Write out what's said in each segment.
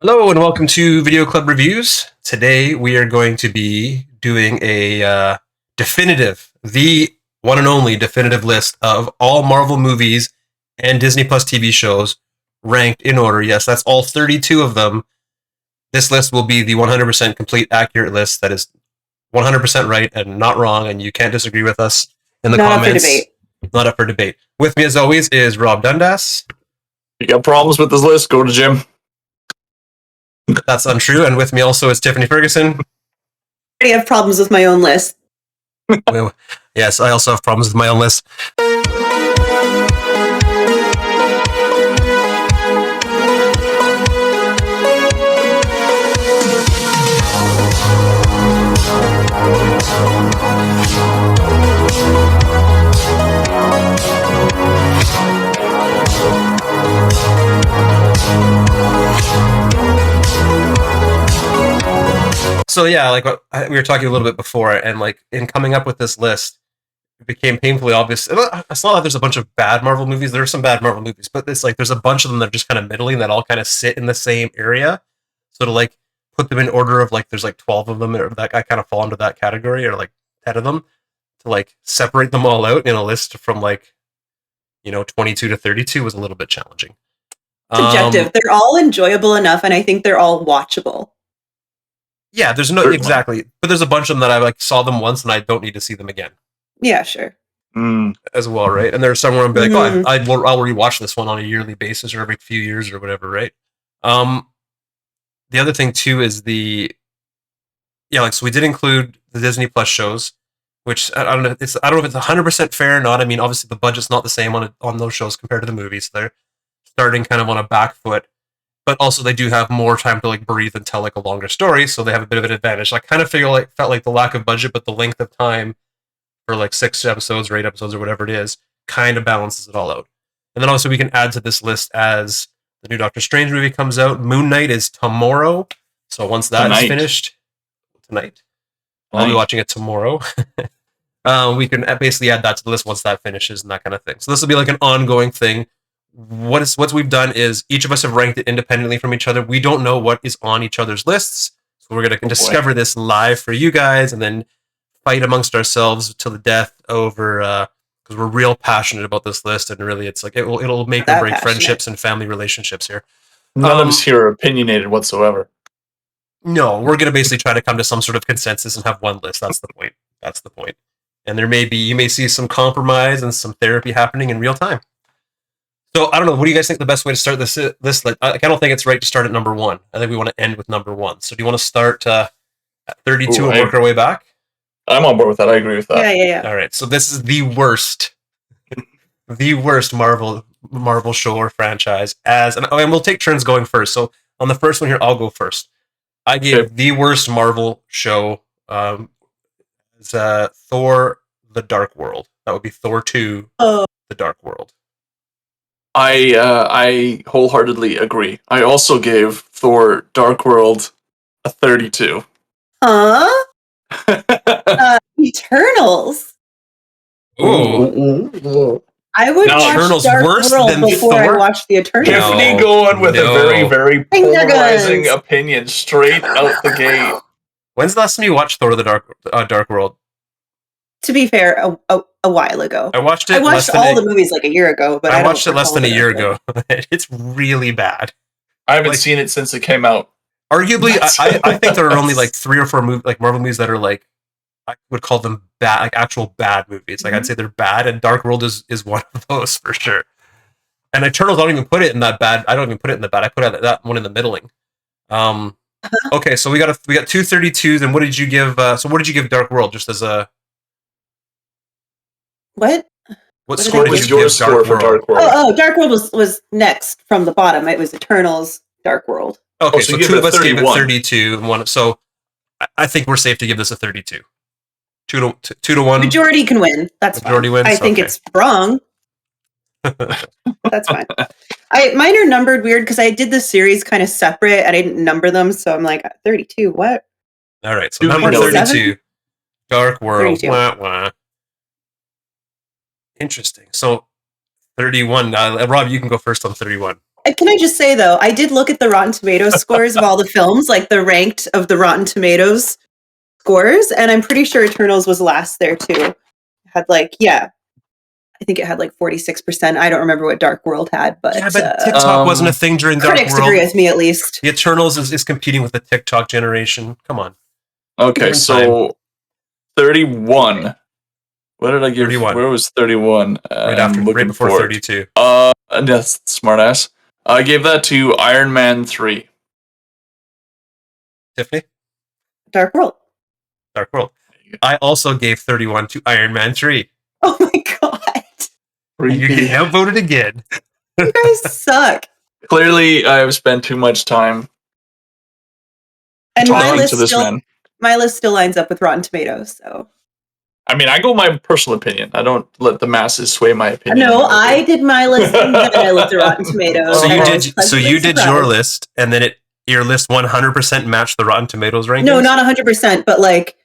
Hello and welcome to Video Club Reviews. Today we are going to be doing a the one and only definitive list of all Marvel movies and Disney Plus TV shows ranked in order. Yes, that's all 32 of them. This list will be the 100% complete accurate list that is 100% right and not wrong, and you can't disagree with us in the comments. Not up for debate. Not up for debate. With me as always is Rob Dundas. You got problems with this list? Go to Jim. That's untrue. And with me also is Tiffany Ferguson. I have problems with my own list. Well, yes, I also have problems with my own list. So yeah, like we were talking a little bit before, and like in coming up with this list, it became painfully obvious. It's not like there's a bunch of bad Marvel movies. There are some bad Marvel movies, but it's like there's a bunch of them that are just kind of middling that all kind of sit in the same area. So to like put them in order of like there's like 12 of them that I kind of fall into that category, or like 10 of them, to like separate them all out in a list from like 22 to 32 was a little bit challenging. Subjective. They're all enjoyable enough, and I think they're all watchable. Yeah, there's no exactly, but there's a bunch of them that I like saw them once and I don't need to see them again. Yeah, sure. As well, right? And there's some where I'm like, oh, I'll rewatch this one on a yearly basis or every few years or whatever, right? The other thing too is so we did include the Disney Plus shows, which I don't know if it's 100% fair or not. I mean, obviously the budget's not the same on those shows compared to the movies. They're starting kind of on a back foot. But also they do have more time to like breathe and tell like a longer story, so they have a bit of an advantage. So I kind of felt like the lack of budget, but the length of time for like 6 episodes or 8 episodes or whatever it is kind of balances it all out. And then also we can add to this list as the new Doctor Strange movie comes out. Moon Knight is tomorrow, so once that is finished tonight, I'll be watching it tomorrow. We can basically add that to the list once that finishes and that kind of thing. So this will be like an ongoing thing. What we've done is each of us have ranked it independently from each other. We don't know what is on each other's lists, so we're going to discover this live for you guys, and then fight amongst ourselves till the death over because we're real passionate about this list, and really, it's like it'll make or break friendships and family relationships here. None of us here are opinionated whatsoever. No, we're going to basically try to come to some sort of consensus and have one list. That's the point. That's the point. And you may see some compromise and some therapy happening in real time. So I don't know. What do you guys think the best way to start this? I don't think it's right to start at number 1. I think we want to end with number 1. So do you want to start at 32 and work our way back? I'm on board with that. I agree with that. Yeah. All right. So this is the worst Marvel show or franchise. And we'll take turns going first. So on the first one here, I'll go first. I gave the worst Marvel show Thor: The Dark World. That would be Thor 2: The Dark World. I wholeheartedly agree. I also gave Thor: Dark World a 32. Eternals. Ooh. I would watch Eternals Dark worse World than before Thor? I watched the Eternals. Tiffany going with a very, very Finger polarizing guns. opinion straight out the gate. When's the last time you watched Thor: The Dark World? To be fair, a while ago. I watched it. I watched all the movies like a year ago, but I watched it less than a year ago. It's really bad. I haven't seen it since it came out. Arguably, I think there are only like 3 or 4 Marvel movies that are like, I would call them bad, like actual bad movies. Like I'd say they're bad, and Dark World is one of those for sure. And Eternals, I don't even put it in that bad. I don't even put it in the bad. I put that one in the middling. Okay, so we got 2 32s, and what did you give? So what did you give Dark World? Just as a what? What score did you give Dark World? Dark World was next from the bottom. It was Eternals, Dark World. Okay, so 2 of us gave it 32, and 1. So I think we're safe to give this a 32. 2 to 1. Majority can win. That's majority fine. wins. I think it's wrong. That's fine. Mine are numbered weird because I did the series kind of separate. I didn't number them, so I'm like 32. What? All right, so number 32, Dark World. 32. Wah, wah. Interesting. So 31. Rob, you can go first on 31. can I just say though, I did look at the Rotten Tomatoes scores of all the films, like the ranked of the Rotten Tomatoes scores, and I'm pretty sure Eternals was last there too. It had I think it had like 46%. I don't remember what Dark World had, but TikTok wasn't a thing during Dark critics World. agree with me at least. The Eternals is competing with the TikTok generation. Come on. Okay, so 31. What did I give? 31. Where was 31? Right before 32. That's smartass. I gave that to Iron Man 3. Tiffany? Dark World. Dark World. I also gave 31 to Iron Man 3. Oh my god. You're getting outvoted again. You guys suck. Clearly, I have spent too much time And talking to this man. My list still lines up with Rotten Tomatoes, so. I mean, I go my personal opinion. I don't let the masses sway my opinion. No, I did my list and then I looked at Rotten Tomatoes. So you did your list, and then your list 100% matched the Rotten Tomatoes rankings? No, not 100%, but like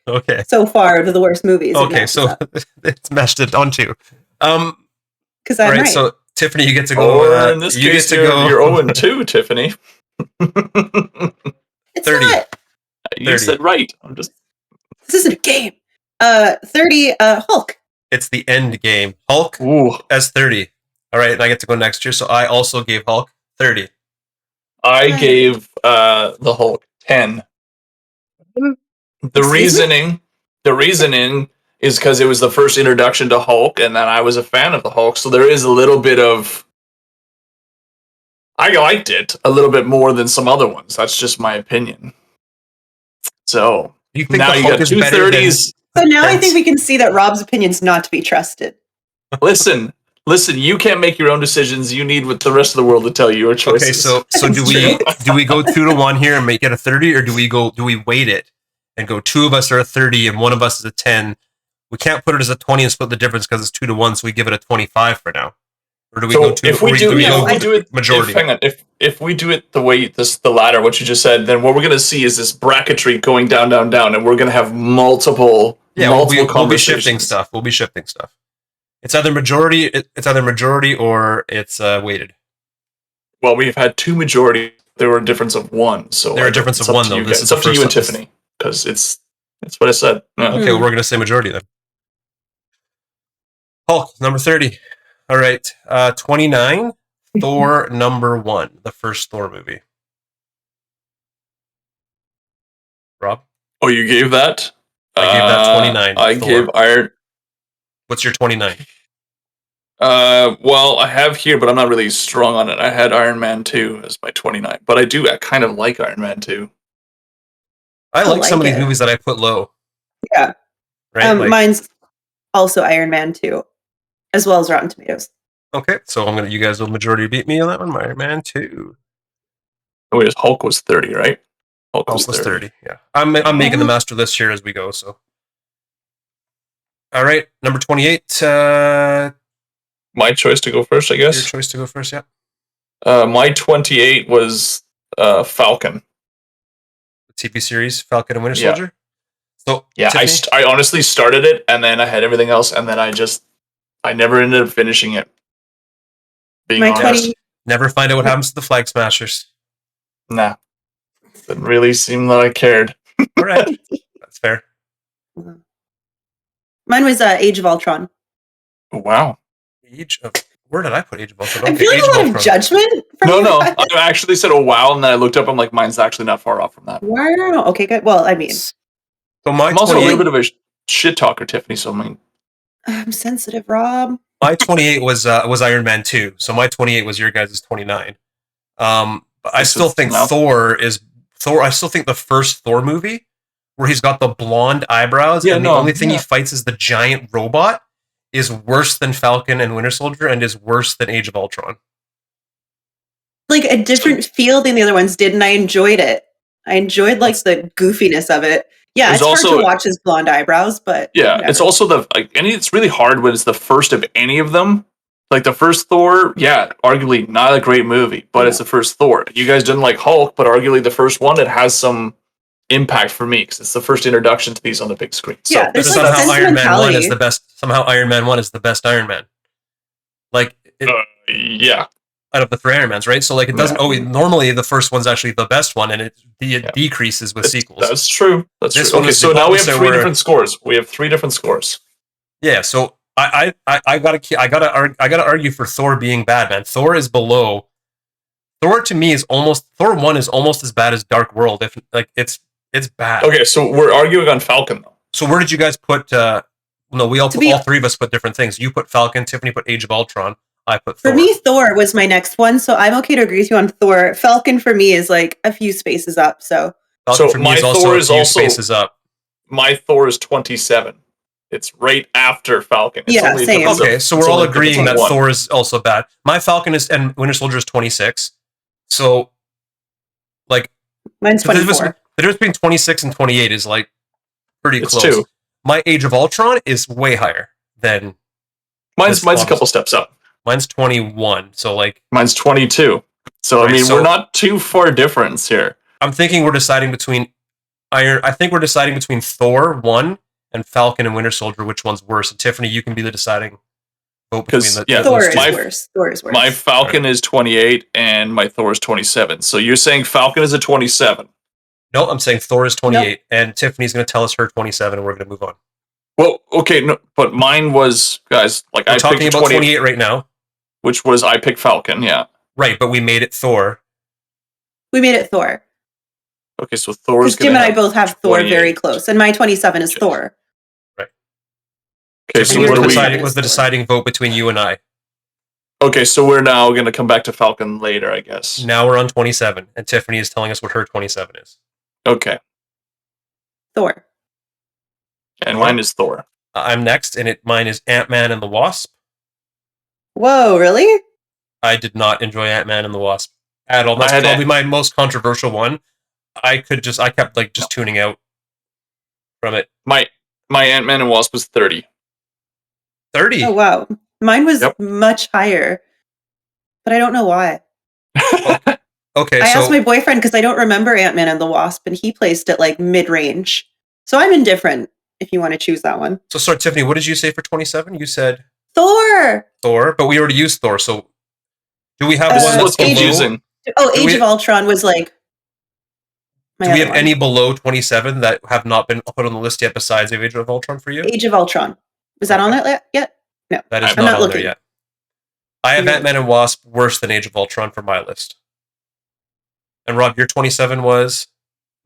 so far to the worst movies. Okay, so it's matched it on two. Because I'm right. So Tiffany, you get to go. In this case, you're 0-2, Tiffany. It's 30. not. You 30. said right. This isn't a game. 30. Hulk. It's the end game. Hulk as 30. All right, and I get to go next year. So I also gave Hulk 30. I gave the Hulk 10. The reasoning is because it was the first introduction to Hulk, and then I was a fan of the Hulk, so there is a little bit of... I liked it a little bit more than some other ones. That's just my opinion. So, you think now you got two 30s. So now I think we can see that Rob's opinion's not to be trusted. Listen, you can't make your own decisions. You need what the rest of the world to tell you your choices. Okay, so do we go 2-1 here and make it a 30, or do we weight it and go 2 of us are a 30 and 1 of us is a 10? We can't put it as a 20 and split the difference because it's 2-1, so we give it a 25 for now. Or do we go 2? If we do it majority? If we do it the way the latter, what you just said, then what we're going to see is this bracketry going down, and we're going to have multiple we'll be shifting stuff. We'll be shifting stuff. It's either majority or it's weighted. Well, we've had 2 majority. There were a difference of 1. So there are a difference of 1 though. It's up to you and Tiffany because it's what I said. Yeah. Okay, well, we're going to say majority then. Hulk number 30. All right, 29. Thor number 1, the first Thor movie. Rob? Oh, you gave that? I gave that 29. I gave Iron. What's your 29? Well, I have here, but I'm not really strong on it. I had Iron Man 2 as my 29, but I kind of like Iron Man 2. I like some of these movies that I put low. Yeah. Right? Mine's also Iron Man 2, as well as Rotten Tomatoes. Okay, so you guys will majority beat me on that one. Iron Man 2. Oh, wait, Hulk was 30, right? Hulk was 30. Yeah. I'm making the master list here as we go, so. All right, number 28. My choice to go first, I guess. Your choice to go first, yeah. My 28 was Falcon. The TV series, Falcon and Winter Soldier? So, yeah, I honestly started it, and then I had everything else, and then I never ended up finishing it. Being honest. Never find out what happens to the Flag Smashers. Nah. Didn't really seem that I cared. All right. That's fair. Mine was Age of Ultron. Oh, wow. Where did I put Age of Ultron? I'm feeling a lot of judgment. No. I actually said, oh, wow. And then I looked up. I'm like, mine's actually not far off from that. Wow. Okay, good. Well, I mean. So I'm also a little bit of a shit talker, Tiffany. So I'm sensitive, Rob. My 28 was Iron Man 2. So my 28 was your guys' 29. I still think Thor. I still think the first Thor movie, where he's got the blonde eyebrows, and the only thing he fights is the giant robot, is worse than Falcon and Winter Soldier, and is worse than Age of Ultron. Like a different feel than the other ones did, and I enjoyed it. I enjoyed the goofiness of it. Yeah, it's hard to watch his blonde eyebrows, but yeah, it's also it's really hard when it's the first of any of them. Like the first Thor, yeah, arguably not a great movie, but it's the first Thor. You guys didn't like Hulk, but arguably the first one, it has some impact for me because it's the first introduction to these on the big screen. So yeah, somehow Iron Man 1 is the best. Somehow Iron Man 1 is the best Iron Man. Yeah. out of the three Iron Mans, right? So like it doesn't always. Normally, the first one's actually the best one, and it decreases with sequels. That's true. That's This true. one Okay, was so the now we have opposite three where- different scores. We have three different scores. Yeah, so I gotta argue for Thor being bad, man. Thor is below. Thor to me is almost Thor 1 is almost as bad as Dark World. If like it's bad. Okay, so we're arguing on Falcon though. So where did you guys put? No, we all three of us put different things. You put Falcon. Tiffany put Age of Ultron. I put Thor. For me, Thor was my next one, so I'm okay to agree with you on Thor. Falcon for me is like a few spaces up. So Falcon So for me my is also Thor a is few also- spaces up. My Thor is 27. It's right after Falcon. It's Yeah, only a same. difference of- Okay, so it's we're all only a difference agreeing of that one. Thor is also bad. My Falcon is and Winter Soldier is 26. So like mine's the difference 24. between 26 and 28 is like pretty It's close. 2. My Age of Ultron is way higher than Mine's This a couple steps up. mine's 21. So like Mine's 22. So Right, I mean, so- we're not too far difference here. I'm thinking we're deciding between I think we're deciding between Thor 1 and Falcon and Winter Soldier which one's worse. And Tiffany, you can be the deciding vote between 'Cause, the yeah, Thor those is two. my- worse. Thor is worse. My Falcon is 28 and my Thor is 27. So you're saying Falcon is a 27. No, I'm saying Thor is 28 and Tiffany's going to tell us her 27 and we're going to move on. Well, okay, no, but mine was, guys, like We're I talking picked about 28, 28 right now. which was I picked Falcon, yeah. Right, but we made it Thor. we made it Thor. Okay, so Thor's Because Jim going and to I both have Thor 28. very close, and my 27 is Okay. Thor. Okay, so And what yours do we... decided- was the deciding vote between you and I. Okay, so we're now going to come back to Falcon later, I guess. Now we're on 27 and Tiffany is telling us what her 27 is. Okay, Thor. and Thor? mine is Thor. I'm next and mine is Ant-Man and the Wasp. Whoa, really? I did not enjoy Ant-Man and the Wasp at all. That's I had probably my most controversial one. I kept like just tuning out from it. My Ant-Man and Wasp was 30. 30. Oh wow, mine was Yep. much higher, but I don't know why. Okay, I so asked my boyfriend because I don't remember Ant-Man and the Wasp, and he placed it like mid-range. So I'm indifferent if you want to choose that one. sorry, Tiffany, what did you say for 27? You said Thor. Thor, but we already used Thor. So do we have Uh, This one is that's what's Age- below? confusing. Oh, Do Age we- of Ultron was like. my Do we other have one. any below 27 that have not been put on the list yet besides Age of Ultron for you? Age of Ultron? Was that on it yet? No. That is I'm not not on looking. there yet. I have You're- Ant-Man and Wasp worse than Age of Ultron for my list. And Rob, your 27 was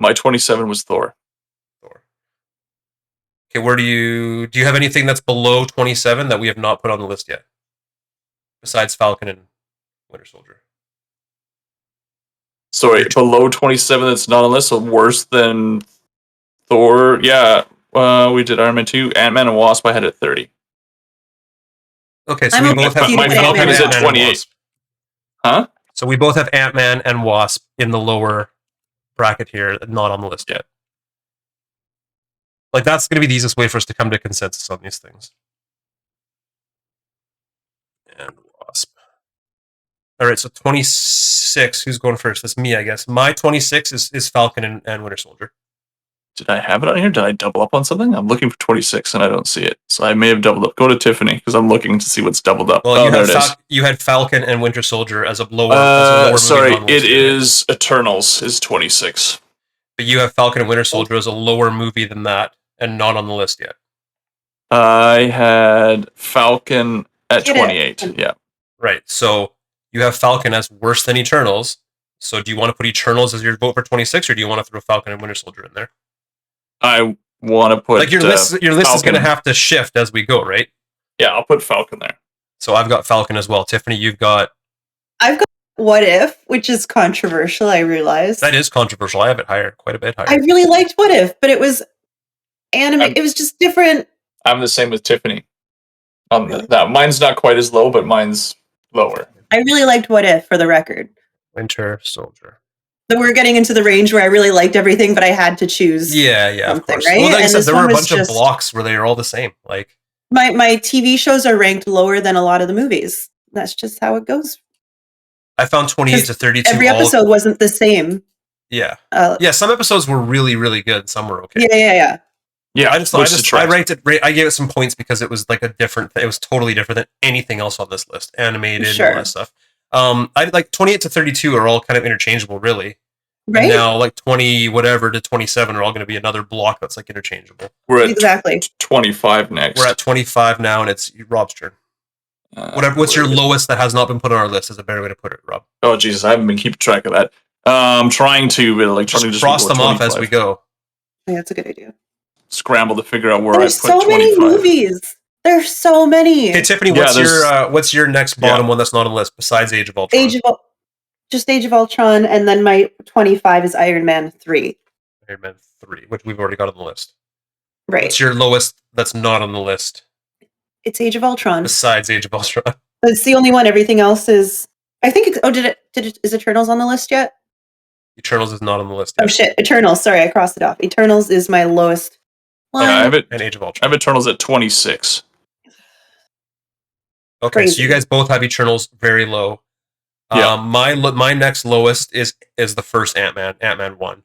My 27 was Thor. Thor. Okay, where do you have anything that's below 27 that we have not put on the list yet? Besides Falcon and Winter Soldier. Sorry, below 27 that's not on the list, so worse than Thor. Yeah, we did Iron Man 2. Ant-Man and Wasp, I had at 30. Okay, so I'm we okay both with have you my putting Falcon is at Ant-Man 28. Wasp. Huh? So we both have Ant-Man and Wasp in the lower bracket here, not on the list yet. Like that's going to be the easiest way for us to come to consensus on these things. And Wasp. All right, so 26. Who's going first? That's me, I guess. My 26 is Falcon and Winter Soldier. Did I have it on here? Did I double up on something? I'm looking for 26 and I don't see it. So I may have doubled up. Go to Tiffany because I'm looking to see what's doubled up. Well, Oh, you there had it is. you had Falcon and Winter Soldier as a lower. movie Sorry, on the list it here. is Eternals is 26. But you have Falcon and Winter Soldier as a lower movie than that, and not on the list yet. I had Falcon at Get it. 28. Yeah. Right. So you have Falcon as worse than Eternals. So do you want to put Eternals as your vote for 26, or do you want to throw Falcon and Winter Soldier in there? I want to put Like your list is going to Falcon. have to shift as we go, right? Yeah, I'll put Falcon there. So I've got Falcon as well. Tiffany, you've got I've got What If, which is controversial, I realize. that is controversial. I have it higher, quite a bit higher. I really liked What If, but it was anime. It was just different. I'm the same with Tiffany. Really? That mine's not quite as low, but mine's lower. I really liked What If, for the record. Winter Soldier. But we're getting into the range where I really liked everything, but I had to choose. Yeah, of Something, course. right? Well, like I And said, this there were a one was bunch of just- blocks where they are all the same. Like My TV shows are ranked lower than a lot of the movies. That's just how it goes. I found 28 to 32. Every all- episode wasn't the same. yeah, Uh, yeah. Some episodes were really, really good. Some were okay. yeah. Yeah, I ranked it. I gave it some points because it was like a different. It was totally different than anything else on this list. Animated and all Sure. that stuff. I like 28 to 32 are all kind of interchangeable, really. Right? And now, like 20 whatever to 27 are all going to be another block that's like interchangeable. We're at Exactly. 25 next. We're at 25 now, and it's Rob's turn. Whatever. What's your lowest that has not been put on our list? Is a better way to put it, Rob. Oh Jesus, I haven't been keeping track of that. I'm trying to Just cross them off as we go. Yeah, that's a good idea. Scramble to figure out where There's I put so many 25. movies. There's so many. Hey Tiffany, Yeah, what's your next bottom one that's not on the list besides Age of Ultron? Just Age of Ultron, and then my 25 is Iron Man 3. Iron Man 3, which we've already got on the list. Right. What's your lowest that's not on the list It's Age of Ultron. besides Age of Ultron? It's the only one. Everything else is. I think it's. Oh, is Eternals on the list yet? Eternals is not on the list Oh yet. shit! Eternals. Sorry, I crossed it off. Eternals is my lowest one. Yeah, I have it. And Age of I Ultron. have Eternals at 26. Okay, Crazy. so you guys both have Eternals very low. Yeah. My next lowest is the first Ant-Man 1.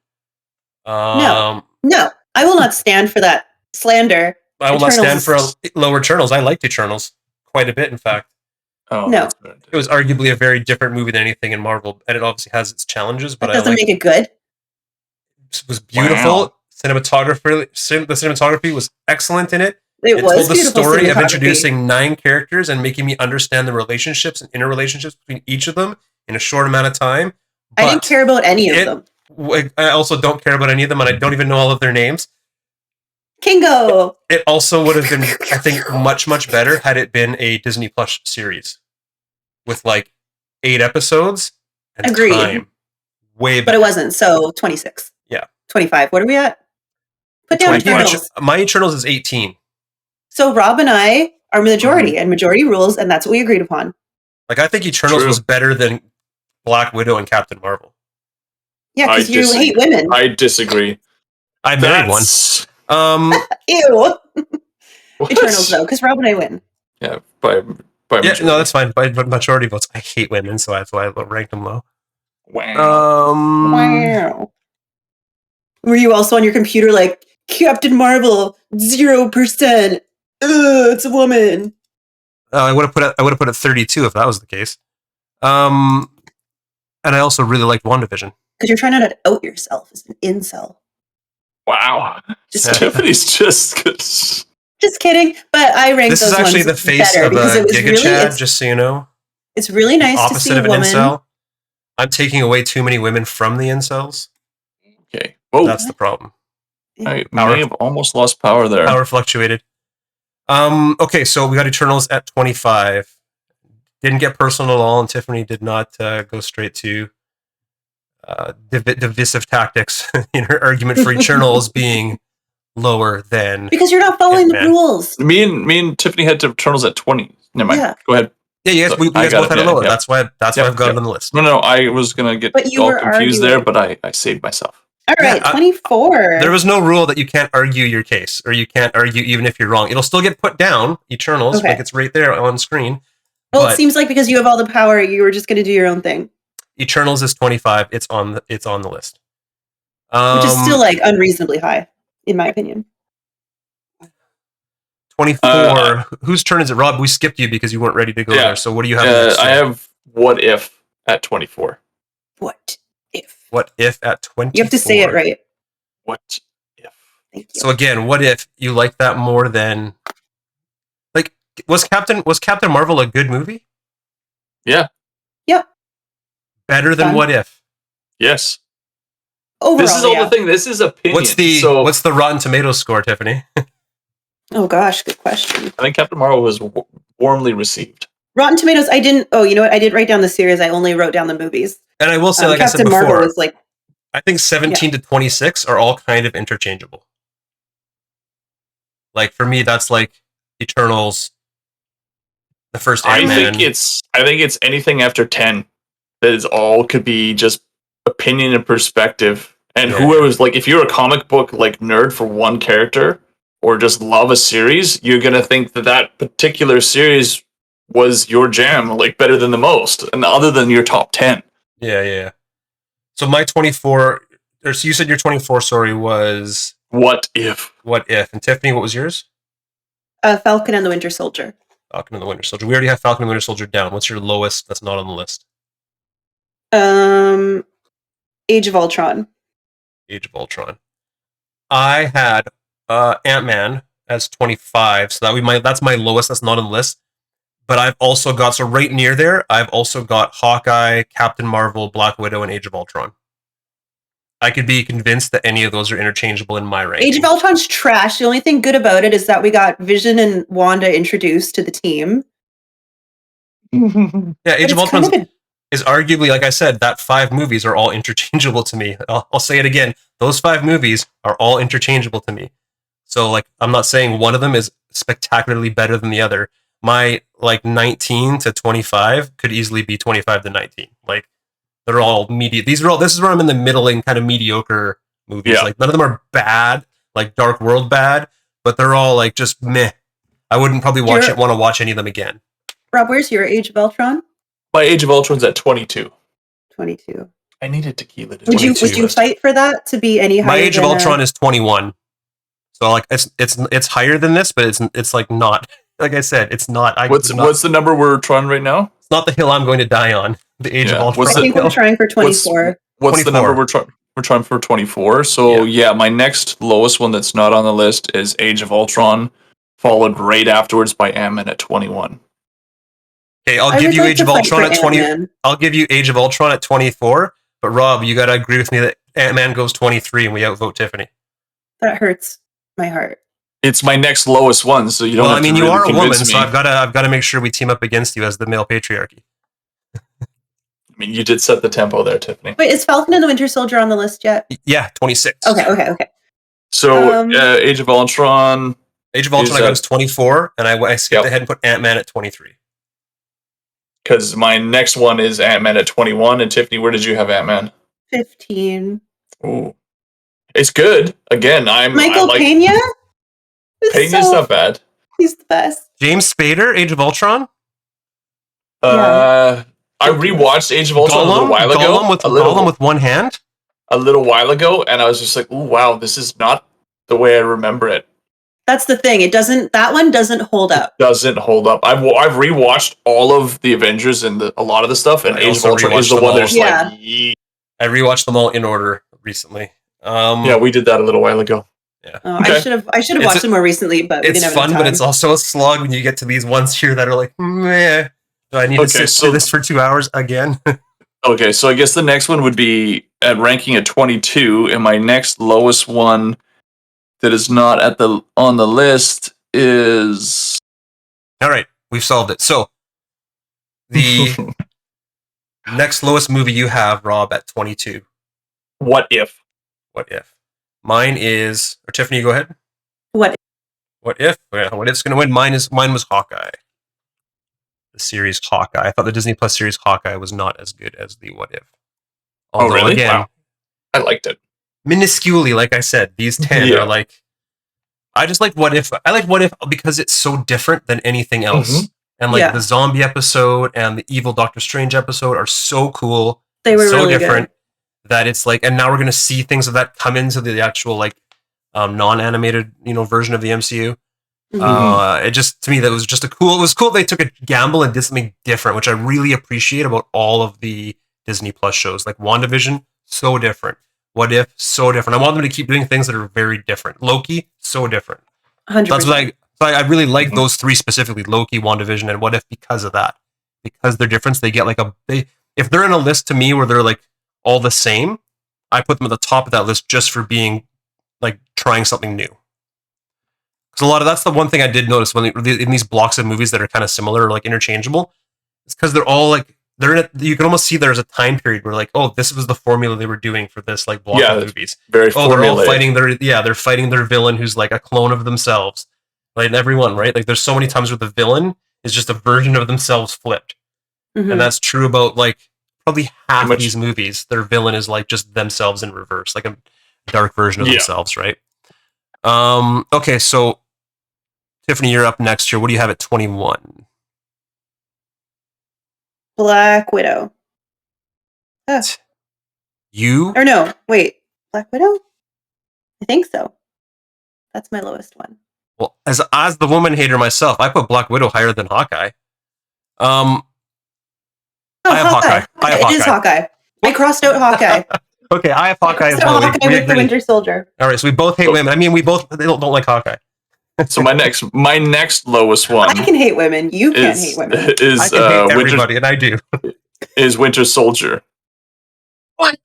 No, I will not stand for that slander. I will not stand Eternals for lower Eternals. I liked Eternals quite a bit, in fact. Oh No. that's good. It was arguably a very different movie than anything in Marvel, and it obviously has its challenges, but That I doesn't liked make it good. it. Was beautiful. Wow. The cinematography was excellent in it. It was told the beautiful story of cinematography. introducing 9 characters and making me understand the relationships and interrelationships between each of them in a short amount of time. I didn't care about any of them. I also don't care about any of them, and I don't even know all of their names. Kingo. It also would have been, I think, much, much better had it been a Disney Plus series with like 8 episodes and Agreed. time. Way But better. it wasn't. So 26. Yeah. 25. What are we at? Put down 24. Eternals. My Eternals is 18. So Rob and I are majority, Mm-hmm. and majority rules, and that's what we agreed upon. Like, I think Eternals True. was better than Black Widow and Captain Marvel. Yeah, I because you disagree. hate women. I disagree. I married one. That's- Ew. What? Eternals, though, because Rob and I win. Yeah, by Yeah, majority. no, that's fine. By majority votes, I hate women, so that's why I ranked them low. Wow. Wow. Were you also on your computer like, Captain Marvel, 0%? Ugh, it's a woman. I would have put it 32 if that was the case. And I also really liked WandaVision. Because you're trying not to out yourself as an incel. Wow. Just Yeah. kidding. Tiffany's just Just kidding. But I ranked This those is actually ones the face better of because a it was Giga really, Chad, just so you know. it's really nice to Opposite see a of an woman. incel. I'm taking away too many women from the incels. okay. Whoa. That's the problem. I Power. may have almost lost power there. Power fluctuated. Okay, so we got Eternals at 25. Didn't get personal at all, and Tiffany did not go straight to divisive tactics in her argument for Eternals being lower than. Because you're not following the Ant-Man. rules. Me and Tiffany had Eternals at 20. Never mind. Yeah. Go ahead. Yeah, you guys, we I guys got both it, had it yeah, lower. yeah. That's why I've got it on the list. No, I was gonna get But you all were confused arguing. there, but I saved myself. All right, Yeah, 24. There was no rule that you can't argue your case, or you can't argue even if you're wrong. It'll still get put down, Eternals, Okay. like it's right there on screen. Well, but it seems like because you have all the power, you were just going to do your own thing, Eternals is 25. It's on the list. which is still like unreasonably high, in my opinion. 24. Whose turn is it, Rob? We skipped you because you weren't ready to go Yeah. there. So what do you have next? I have What If at 24. What if? What if at 24? You have to say it right. What if? Thank you. So again, what if you like that more than like was Captain Marvel a good movie? Yeah. Yep. Better than Fun. What If? Yes. Overall, This is all yeah. the thing. This is opinion. What's the Rotten Tomatoes score, Tiffany? Oh gosh, good question. I think Captain Marvel was warmly received. Rotten Tomatoes. I didn't. Oh, you know what? I didn't write down the series. I only wrote down the movies. And I will say, like I said Captain before, Marvel was like, I think 17 to 26 are all kind of interchangeable. Like for me, that's like Eternals, the first Ant-Man. I think it's anything after 10 that is all could be just opinion and perspective. And Yeah. whoever's like, if you're a comic book like nerd for one character or just love a series, you're gonna think that particular series was your jam, like better than the most, and other than your top 10. Yeah. So my 24, or so you said your 24, sorry, was What if? What If? And Tiffany, what was yours? Falcon and the Winter Soldier. Falcon and the Winter Soldier. We already have Falcon and the Winter Soldier down. What's your lowest that's not on the list? Age of Ultron. Age of Ultron. I had Ant-Man as 25, so that's my lowest. That's not on the list. But I've also got, so right near there, I've also got Hawkeye, Captain Marvel, Black Widow, and Age of Ultron. I could be convinced that any of those are interchangeable in my ranking. Age of Ultron's trash. The only thing good about it is that we got Vision and Wanda introduced to the team. Yeah, Age of Ultron is arguably, like I said, that 5 movies are all interchangeable to me. I'll say it again. Those 5 movies are all interchangeable to me. So, like, I'm not saying one of them is spectacularly better than the other. My, like, 19 to 25 could easily be 25 to 19. Like, they're all this is where I'm in the middling kind of mediocre movies. Yeah. Like, none of them are bad, like Dark World bad, but they're all, like, just meh. I wouldn't probably want to watch any of them again. Rob, where's your Age of Ultron? My Age of Ultron's at 22. 22. I needed tequila. Would you fight for that to be any higher? My Age of Ultron is 21. So, like, it's higher than this, but it's like not. Like I said, it's not. What's the number we're trying right now? It's not the hill I'm going to die on. The Age of Ultron. I think we're trying for 24. What's the number we're trying? We're trying for 24. So yeah, my next lowest one that's not on the list is Age of Ultron, followed right afterwards by Ant-Man at 21. Okay, I'll give you Age of Ultron at 20. I'll give you Age of Ultron at 24. But Rob, you got to agree with me that Ant-Man goes 23 and we outvote Tiffany. That hurts my heart. It's my next lowest one, so you don't. Well, have I mean, to you really are a woman, me. so I've got to make sure we team up against you as the male patriarchy. I mean, you did set the tempo there, Tiffany. Wait, is Falcon and the Winter Soldier on the list yet? Yeah, 26. Okay. So, Age of Ultron. Age of Ultron goes 24, and I skipped ahead and put Ant-Man at 23. Because my next one is Ant-Man at 21, and Tiffany, where did you have Ant-Man? 15. Ooh. It's good. Again, Michael Pena? Pena's not bad. He's the best. James Spader, Age of Ultron? I rewatched Age of Ultron a little while ago. Gollum with one hand? A little while ago, and I was just like, oh, wow, this is not the way I remember it. That's the thing. That one doesn't hold up. It doesn't hold up. I've rewatched all of the Avengers and a lot of the stuff, and Age of Ultron is the one that's like, I rewatched them all in order recently. Yeah, we did that a little while ago. Yeah. Okay. I should have watched it more recently, but it's fun, but it's also a slog when you get to these ones here that are like, meh. Do I need to sit through this for 2 hours again? Okay, so I guess the next one would be at ranking at 22, and my next lowest one that is not on the list is. All right, we've solved it. So the next lowest movie you have, Rob, at 22. What If? What If? Mine is, or Tiffany, go ahead. What If? Yeah, What If's going to win? Mine was Hawkeye. The series Hawkeye. I thought the Disney Plus series Hawkeye was not as good as the What If. Although, really? Again, wow. I liked it. Minusculely, like I said, these 10 are like. I just like What If. I like What If because it's so different than anything else. Mm-hmm. And like the zombie episode and the evil Doctor Strange episode are so cool. They were so really different. Good. That it's like, and now we're going to see things of that come into the actual like non-animated version of the MCU. Mm-hmm. It just, to me, that was just it was cool they took a gamble and did something different, which I really appreciate about all of the Disney Plus shows. Like WandaVision, so different. What If, so different. I want them to keep doing things that are very different. Loki, so different. 100%. That's what I really like those 3 specifically, Loki, WandaVision, and What If, because of that. Because they're different, they get like if they're in a list to me where they're like all the same, I put them at the top of that list just for being like trying something new. Because that's the one thing I did notice when in these blocks of movies that are kind of similar or like interchangeable. It's because they're all like you can almost see there's a time period where like, oh, this was the formula they were doing for this like block of movies. Very they're all fighting they're fighting their villain who's like a clone of themselves. Like everyone, right? Like there's so many times where the villain is just a version of themselves flipped. Mm-hmm. And that's true about like probably half of these movies. Their villain is like just themselves in reverse, like a dark version of themselves, right? Okay, so Tiffany, you're up next here. What do you have at 21? Black Widow. You? Or no, wait. Black Widow? I think so. That's my lowest one. Well, as the woman hater myself, I put Black Widow higher than Hawkeye. I have Hawkeye. It is Hawkeye. I crossed out Hawkeye. Okay, I have Hawkeye as So well. Hawkeye We with the agree. Winter Soldier. All right, so we both hate women. I mean, we both don't like Hawkeye. So my next lowest one I can hate women. You can't hate is women. I is can hate Winter everybody, and I do. is Winter Soldier. What?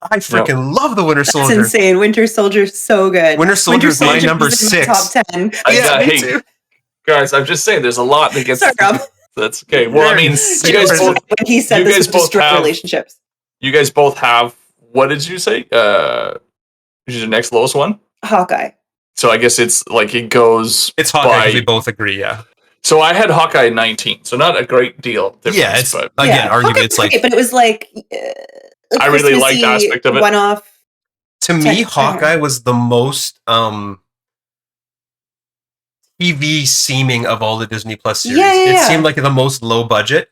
I freaking love the Winter That's Soldier. insane. Winter Soldier's so good. Winter Soldier is my Soldier's number in my 6. top 10. Yeah, me hey, too. guys, I'm just saying, there's a lot that gets. Sorry, Rob. That's okay. Well, I mean, you guys When both. When he said You this guys would both destroy have- relationships. You guys both have. What did you say? Is your next lowest one? Hawkeye. So I guess it's like it goes. It's Hawkeye, by- 'cause we both agree, yeah. So I had Hawkeye 19, so not a great deal difference. Yeah, it's, but again, arguably, Hawkeye's it's like, great, but it was like I really liked the Christmassy, aspect of it. one-off. to me, Hawkeye was the most TV seeming of all the Disney Plus series. Yeah, It yeah. seemed like the most low budget,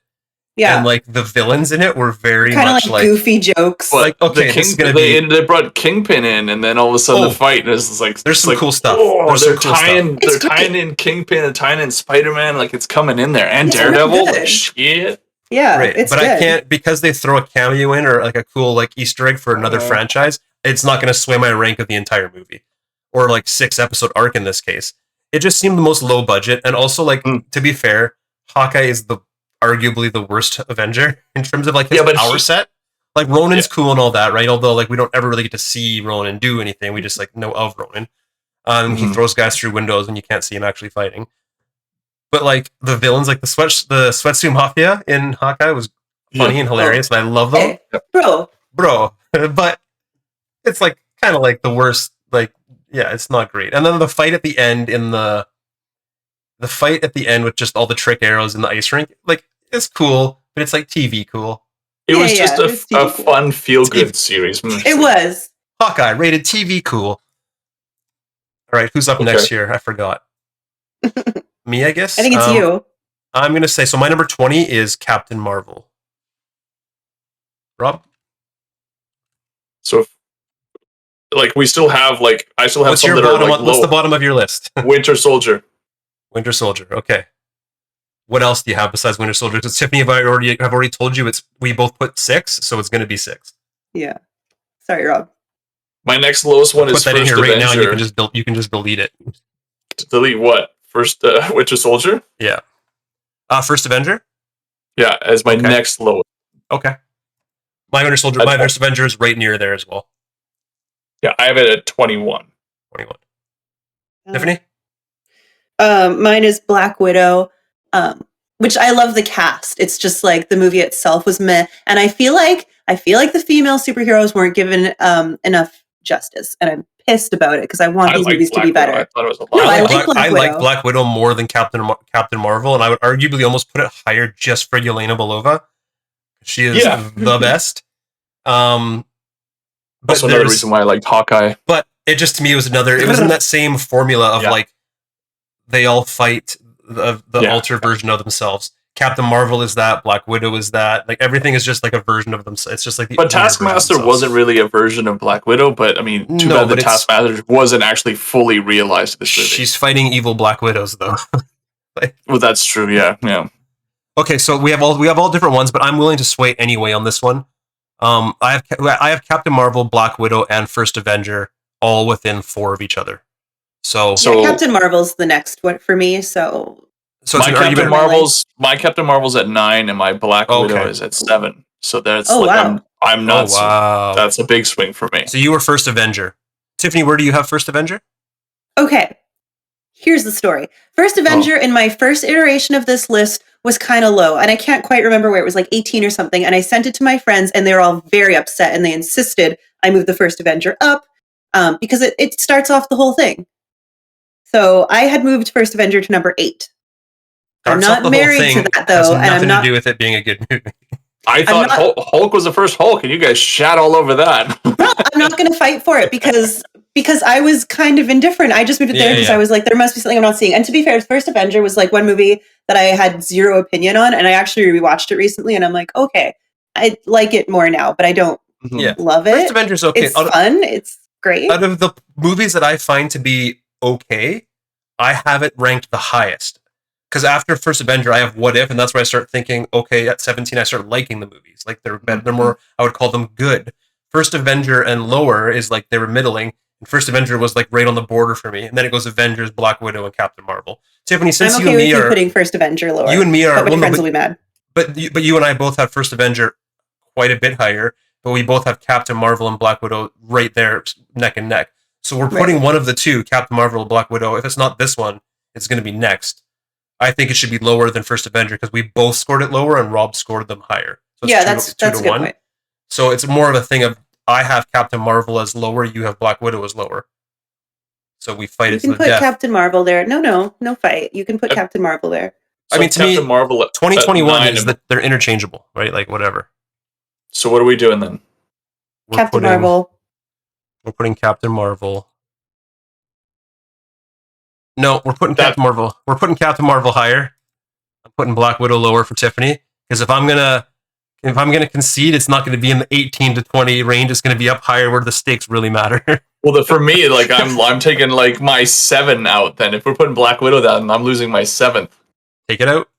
Yeah, and like the villains in it were very kind of much like like goofy jokes. But like, okay, the this is King, gonna they, be. they brought Kingpin in, and then all of a sudden Oh. the fight is just like There's it's some like, cool stuff. Oh, There's they're some cool stuff. tying, It's they're tying in Kingpin and tying in Spider-Man, like it's coming in there, and It's really Daredevil. good. Like, shit. yeah, Right, it's but good. I can't, because they throw a cameo in or like a cool like Easter egg for another franchise. It's not going to sway my rank of the entire movie, or like 6-episode arc in this case. It just seemed the most low budget, and also like to be fair, Hawkeye is the arguably the worst Avenger in terms of like his power set. Like Ronan's cool and all that, right? Although like we don't ever really get to see Ronan do anything. We just like know of Ronan. He throws guys through windows when you can't see him actually fighting. But like the villains, like the sweatsuit mafia in Hawkeye was funny and hilarious, and I love them, Hey, bro. But it's like kind of like the worst. Like, yeah, it's not great. And then the fight at the end with just all the trick arrows in the ice rink, like it's cool, but it's like TV cool. It was Yeah, just it was a TV cool. fun, feel-good series. It was. Hawkeye rated TV cool. All right, who's up next here? I forgot. Me, I guess. I think it's you. I'm gonna say so. My number 20 is Captain Marvel. Rob, So, like, we still have like I still have what's some your that are bottom? like What's low. the bottom of your list? Winter Soldier. Winter Soldier. Okay. What else do you have besides Winter Soldier? Because Tiffany have already told you we both put 6, so it's going to be 6. Yeah. Sorry, Rob. My next lowest one Put is that in First here right now, and Avenger. you can just delete it. Delete what? First Winter Soldier? Yeah. First Avenger. Yeah, as my Okay. next lowest. Okay. My First Avenger is right near there as well. Yeah, I have it at 21. 21. Tiffany. Mine is Black Widow, which I love the cast. It's just like the movie itself was meh, and I feel like the female superheroes weren't given enough justice, and I'm pissed about it because I want these movies to be better. I thought it was a lot. No, I like like Black Widow more than Captain Marvel, and I would arguably almost put it higher just for Yelena Belova. She is the best. But Also another reason why I liked Hawkeye. But it just to me was it was in that same formula of like they all fight the alter version of themselves. Captain Marvel is that, Black Widow is that. Like everything is just like a version of themselves. It's just like the But Taskmaster wasn't really a version of Black Widow, but I mean, too bad the Taskmaster wasn't actually fully realized in this movie. She's fighting evil Black Widows though. Well, that's true, yeah. Okay, so we have all different ones, but I'm willing to sway anyway on this one. I have Captain Marvel, Black Widow, and First Avenger all within 4 of each other. So Captain Marvel's the next one for me. So my Captain Marvel's at 9, and my Black Widow is at 7. So that's I'm not. Wow. That's a big swing for me. So you were First Avenger. Tiffany, where do you have First Avenger? Okay, here's the story. First Avenger in my first iteration of this list was kind of low, and I can't quite remember where it was, like 18 or something, and I sent it to my friends, and they were all very upset, and they insisted I move the First Avenger up because it starts off the whole thing. So I had moved First Avenger to number 8. I'm not married to that, though, and I'm not to do with it being a good movie. I thought Hulk was the first Hulk, and you guys shat all over that. No, I'm not going to fight for it because I was kind of indifferent. I just moved it there because I was like, there must be something I'm not seeing. And to be fair, First Avenger was like one movie that I had zero opinion on, and I actually rewatched it recently, and I'm like, okay, I like it more now, but I don't love it. First Avenger's okay. It's fun. It's great. Out of the movies that I find to be okay, I have it ranked the highest. because after First Avenger, I have What If, and that's where I start thinking, okay, at 17, I start liking the movies. Like they're better, they're more, I would call them good. First Avenger and lower is like they were middling. And First Avenger was like right on the border for me, and then it goes Avengers, Black Widow, and Captain Marvel. Tiffany, since I'm you okay and with me you are, putting First Avenger lower. you and me are, but my well, no, friends will be mad. but you and I both have First Avenger quite a bit higher, but we both have Captain Marvel and Black Widow right there, neck and neck. So we're putting one of the two, Captain Marvel, Black Widow. If it's not this one, it's going to be next. I think it should be lower than First Avenger because we both scored it lower and Rob scored them higher. So it's that's a good point. So it's more of a thing of I have Captain Marvel as lower, you have Black Widow as lower. So we fight You it to can the put death. Captain Marvel there. No fight. You can put Captain Marvel there. So I mean, to Captain me, Marvel at 2021 9 is that they're interchangeable, right? Like whatever. So what are we doing then? Marvel. We're putting Captain Marvel. No, we're putting Captain Marvel. We're putting Captain Marvel higher. I'm putting Black Widow lower for Tiffany because if I'm gonna concede, it's not going to be in the 18 to 20 range. It's going to be up higher where the stakes really matter. Well, for me, like I'm taking like my 7 out. Then if we're putting Black Widow down, I'm losing my 7th. Take it out.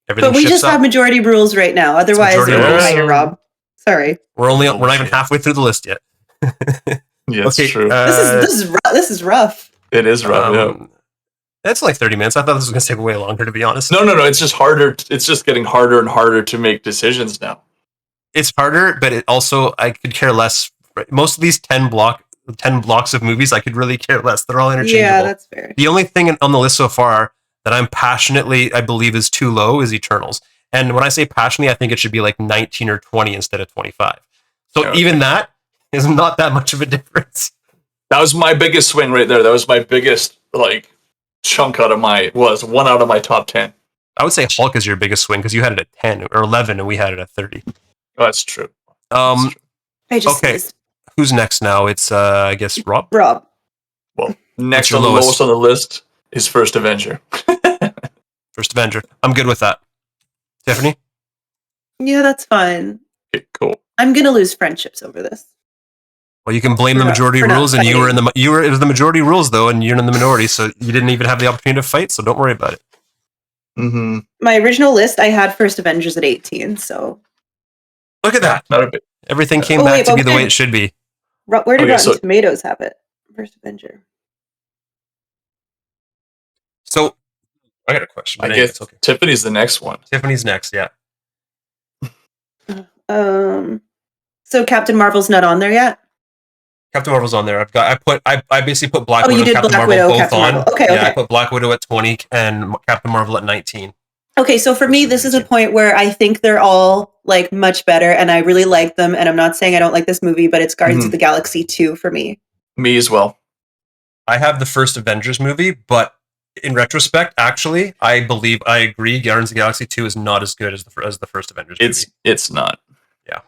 Everything But we just up. have majority rules right now. Otherwise, it would be rules. higher, Rob. Sorry. We're not even halfway through the list yet. Yeah, that's true. This is rough. It is rough. Yeah. It's like 30 minutes. I thought this was going to take way longer, to be honest. No. It's just harder. It's just getting harder and harder to make decisions now. It's harder, but it also, I could care less. Most of these 10 blocks of movies, I could really care less. They're all interchangeable. Yeah, that's fair. The only thing on the list so far that I'm passionately, I believe is too low is Eternals. And when I say passionately, I think it should be like 19 or 20 instead of 25. So even that is not that much of a difference. That was my biggest swing right there. That was my biggest chunk was 1 out of my top 10. I would say Hulk is your biggest swing because you had it at 10 or 11 and we had it at 30. Oh, that's true. Okay. Who's next now? It's I guess Rob. Well, next on the lowest on the list is First Avenger. First Avenger. I'm good with that. Tiffany? Yeah, that's fine. Okay, cool. I'm gonna lose friendships over this. Well, you can blame the majority rules, and it was the majority rules though, and you're in the minority, so you didn't even have the opportunity to fight. So don't worry about it. Mm-hmm. My original list, I had First Avengers at 18. So look at that. Not a bit. Everything came back to be the way it should be. Where did Rotten Tomatoes have it? First Avenger. So I got a question. I guess Tiffany's the next one. Tiffany's next, yeah. So Captain Marvel's not on there yet? Captain Marvel's on there. I basically put Black Widow and Captain Marvel both on. Okay. I put Black Widow at 20 and Captain Marvel at 19. Okay, so for me, this is a point where I think they're all like much better, and I really like them. And I'm not saying I don't like this movie, but it's Guardians of the Galaxy 2 for me. Me as well. I have the first Avengers movie, but in retrospect, actually, I agree. Guardians of the Galaxy 2 is not as good as the first Avengers movie. It's not. Yeah,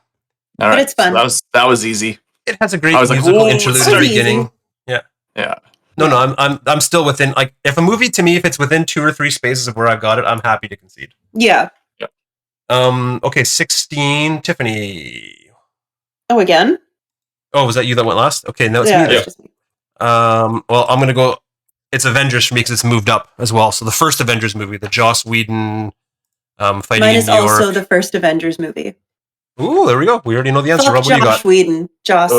all right, it's fun. So that was easy. It has a great musical interlude at the beginning. Yeah. No, I'm still within, like, if a movie to me, if it's within 2 or 3 spaces of where I got it, I'm happy to concede. Yeah. Okay, 16, Tiffany. Oh, again? Oh, was that you that went last? Okay, no, it's me. It's just me. Well, I'm gonna go. It's Avengers for me because it's moved up as well. So the first Avengers movie, the Joss Whedon fighting Mine in is New York. also the first Avengers movie. Ooh, there we go. We already know the answer. Rob, what do you got? Whedon. Joss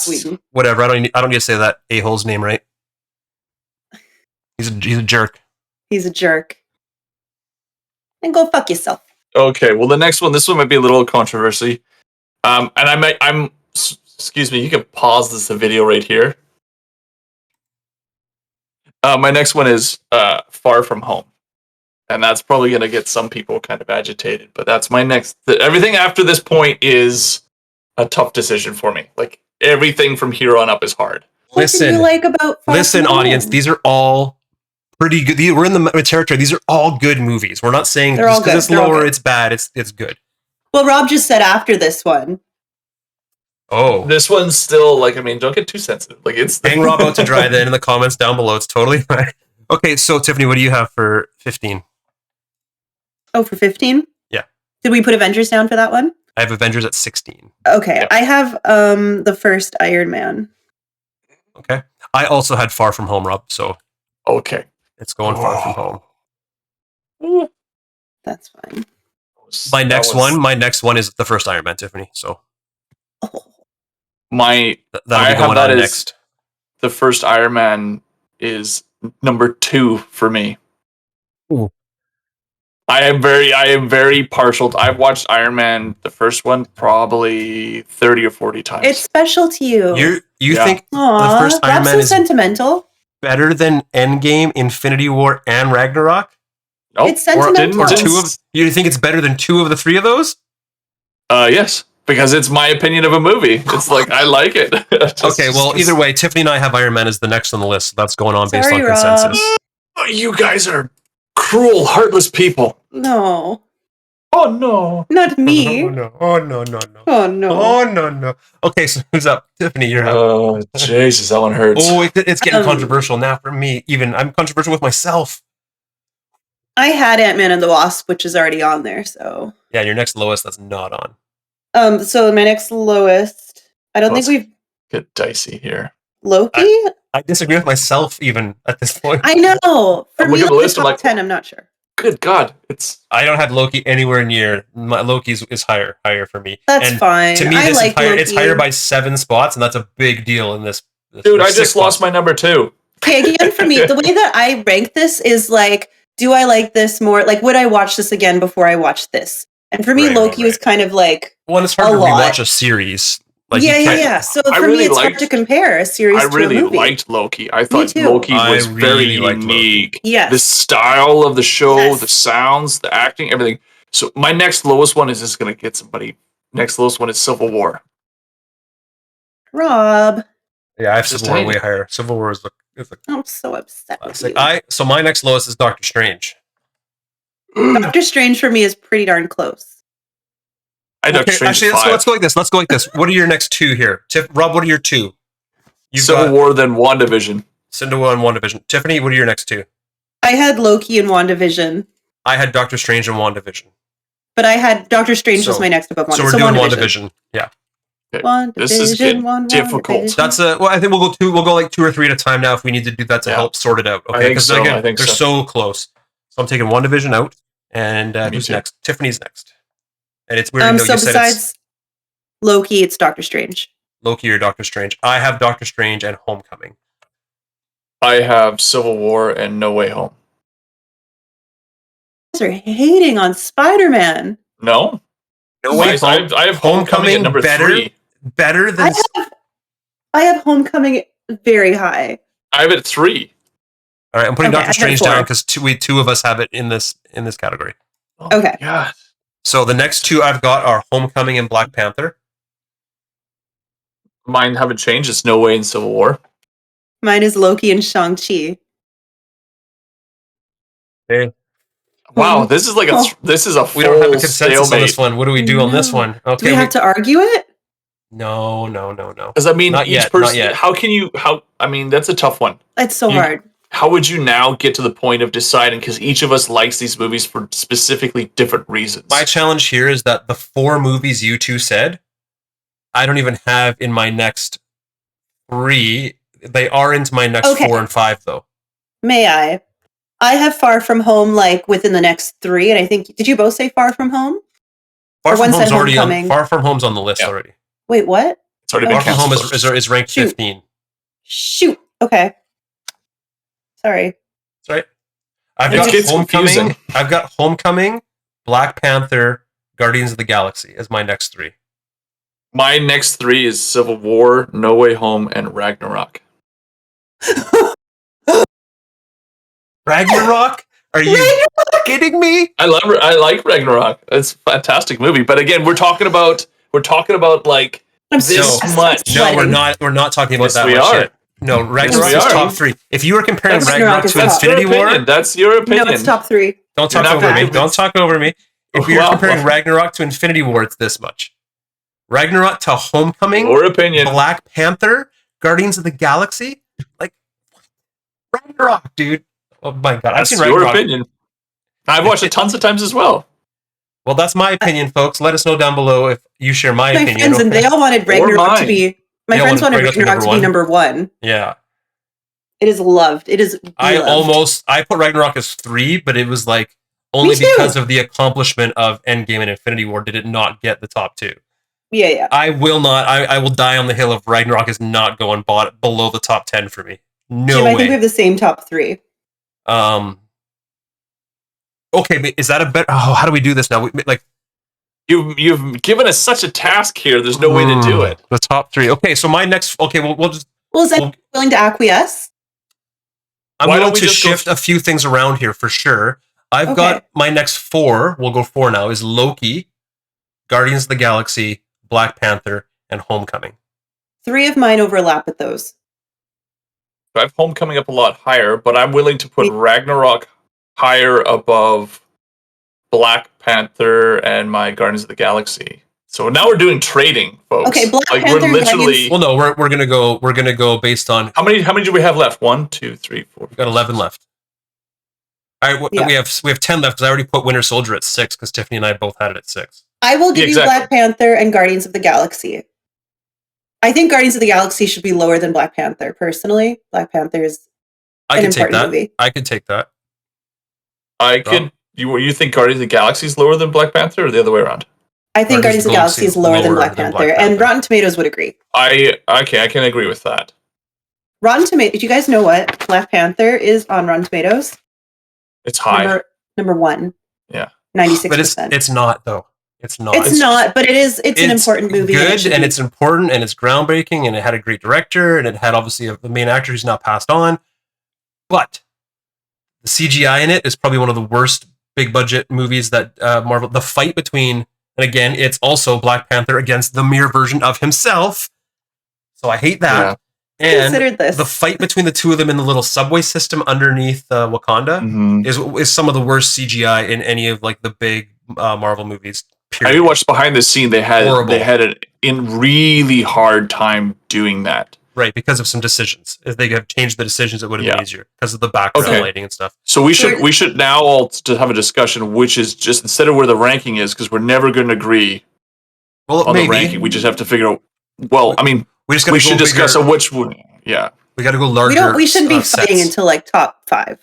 Whedon. Whatever. I don't need to say that a-hole's name right. He's a jerk. He's a jerk. And go fuck yourself. Okay. Well, the next one. This one might be a little controversy. And excuse me. You can pause the video right here. My next one is Far From Home. And that's probably going to get some people kind of agitated. But that's my next... Everything after this point is a tough decision for me. Like, everything from here on up is hard. What do you like about Far Listen, From audience, Home? these are all pretty good. We're in the territory. These are all good movies. We're not saying They're just all because good. it's lower, it's bad. It's good. Well, Rob just said after this one. Oh. This one's still, like, I mean, don't get too sensitive. Like, it's... Hang Rob out to dry then in the comments down below. It's totally fine. Okay, so Tiffany, what do you have for 15? Oh, for 15? Yeah. Did we put Avengers down for that one? I have Avengers at 16. Okay, Yeah. I have the first Iron Man. Okay. I also had Far From Home, Rob, so Okay. it's going Far From Home. That's fine. My next one is the first Iron Man, Tiffany. So Oh, that'll be going on next. The first Iron Man is number 2 for me. Ooh. I am very partial. I've watched Iron Man, the first one, probably 30 or 40 times. it's special to you. You think Aww, the first Iron that's Man so is sentimental. better than Endgame, Infinity War, and Ragnarok? Nope. It's sentimental. Or two of you think it's better than 2 of the 3 of those? Yes, because it's my opinion of a movie. It's like I like it. Okay, well, either way, Tiffany and I have Iron Man as the next on the list. So that's going on based Sorry, on Rob. consensus. Oh, you guys are cruel, heartless people. No, Oh no. not me. No. Oh no. Oh no. Oh no. Okay, so who's up? Tiffany, you're up. Oh Jesus, that one hurts. Oh, it's getting controversial now for me. Even I'm controversial with myself. I had Ant-Man and the Wasp, which is already on there. So Yeah, your next lowest that's not on. So my next lowest. I don't think we've get dicey here. Loki. I disagree with myself even at this point. I know. For I'm me, looking at the like list, the I'm top like, 10, I'm not sure. Good God, I don't have Loki anywhere near. My Loki's is higher for me. That's fine. To me, I this like is higher. Loki. It's higher by 7 spots, and that's a big deal in this. dude, I just lost my number 2. Okay, again, for me, the way that I rank this is like, do I like this more? Like, would I watch this again before I watch this? And for me, Loki was kind of like well, it's hard to rewatch a series. Like, yeah. So for me, it's hard to compare a series to a movie. I really liked Loki. I thought Loki was very unique. Yes. The style of the show, Yes. the sounds, the acting, everything. So my next lowest one is just going to get somebody. Next lowest one is Civil War. Rob. Yeah, I have Civil War way higher. Civil War is I'm so upset with you. So my next lowest is Doctor Strange. Doctor Strange for me is pretty darn close. Actually, let's go like this. What are your next 2 here? Rob, what are your 2? Civil War, then WandaVision. Civil War and WandaVision. Tiffany, what are your next 2? I had Loki and WandaVision. I had Doctor Strange and WandaVision. But I had Doctor Strange was my next above WandaVision. So we're doing WandaVision. Yeah. Okay. This is getting difficult. That's well, I think we'll go like 2 or 3 at a time now if we need to do that to help sort it out. Okay, because again, they're so close. So I'm taking WandaVision out, and who's next? Tiffany's next. And it's weird. So besides Loki, it's Doctor Strange. Loki or Doctor Strange. I have Doctor Strange and Homecoming. I have Civil War and No Way Home. You guys are hating on Spider-Man. No way. I have Homecoming at number 3. Better than I have Homecoming very high. I have it at 3. All right, I'm putting Doctor Strange down because two of us have it in this category. Oh, okay. God. So the next 2 I've got are Homecoming and Black Panther. Mine haven't changed. It's No Way in Civil War. Mine is Loki and Shang-Chi. Okay. Wow, this is like this is a full we don't have a consensus stalemate on this one. What do we do on this one? Okay, do we have to argue it? No. Because I mean, not each yet, person. not yet. How can you? I mean, that's a tough one. It's so hard. How would you now get to the point of deciding? Because each of us likes these movies for specifically different reasons. My challenge here is that the 4 movies you 2 said, I don't even have in my next 3. They are into my next 4 and 5, though. May I? I have Far From Home like within the next 3, and I think did you both say Far From Home? Far From Home's already on. Far From Home's on the list already. Wait, what? It's already been Far From Home is ranked 15. Shoot. Okay. Sorry. That's right. I've got Homecoming. I've got Homecoming, Black Panther, Guardians of the Galaxy as my next 3. My next 3 is Civil War, No Way Home, and Ragnarok. Ragnarok? Are you kidding me? I like Ragnarok. It's a fantastic movie. But again, we're talking about like this much. No, we're not talking about that much yet. No, Ragnarok is top 3. If you were comparing Ragnarok to Infinity War, that's your opinion. No, it's top 3. Don't talk over me. Don't talk over me. If you're comparing Ragnarok to Infinity War, it's this much. Ragnarok to Homecoming, your opinion. Black Panther, Guardians of the Galaxy, like Ragnarok, dude. Oh my god, I've seen Ragnarok. Your opinion. I've watched it tons of times as well. Well, that's my opinion, folks. Let us know down below if you share my opinion. Friends, and they all wanted Ragnarok to be. My friends wanted Ragnarok to be number 1. Yeah. It is loved. It is. I put Ragnarok as 3, but it was like Only Me too. because of the accomplishment of Endgame and Infinity War did it not get the top 2. Yeah. I will not. I will die on the hill of Ragnarok is not going below the top 10 for me. No Jim, way. I think we have the same top 3. Okay, but is that a better? Oh, how do we do this now? Like, You've given us such a task here. There's no way to do it. The top 3. Okay, so my next. Okay, we'll just. Well, is that willing to acquiesce? I'm Why willing don't we to just shift a few things around here for sure. I've got my next 4. We'll go 4 now. Is Loki, Guardians of the Galaxy, Black Panther, and Homecoming. 3 of mine overlap with those. I have Homecoming up a lot higher, but I'm willing to put Ragnarok higher above Black Panther and my Guardians of the Galaxy. So now we're doing trading, folks. Okay, Black like Panther, we're literally. Well, no, we're gonna go based on How many do we have left? 1, 2, 3, 4. We've got 11 left. All right, we have 10 left because I already put Winter Soldier at 6 because Tiffany and I both had it at 6. I will give you Black Panther and Guardians of the Galaxy. I think Guardians of the Galaxy should be lower than Black Panther. Personally, Black Panther is an important movie. I could take that. I could. You think Guardians of the Galaxy is lower than Black Panther, or the other way around? I think Guardians of the Galaxy is lower than Black Panther, and Rotten Tomatoes would agree. I can agree with that. Rotten Tomatoes. Did you guys know what Black Panther is on Rotten Tomatoes? It's high. Number 1. Yeah, 96%. But it's not though. It's not. It's not, but it is. It's an important movie. Good, and it's important, and it's groundbreaking, and it had a great director, and it had obviously the main actor who's now passed on. But the CGI in it is probably one of the worst big budget movies that Marvel. The fight between, and again, it's also Black Panther against the mirror version of himself. So I hate that. Yeah. And considered this. The fight between the two of them in the little subway system underneath Wakanda is some of the worst CGI in any of like the big Marvel movies. Period. I watched behind the scene. They had a really hard time doing that. Right, because of some decisions. If they have changed the decisions, it would have been easier because of the background lighting and stuff. So we should now all to have a discussion, which is just instead of where the ranking is, because we're never going to agree on the ranking. We just have to figure out. Well, I mean, we should discuss which one. Yeah, we got to go larger. We shouldn't be fighting until like top 5.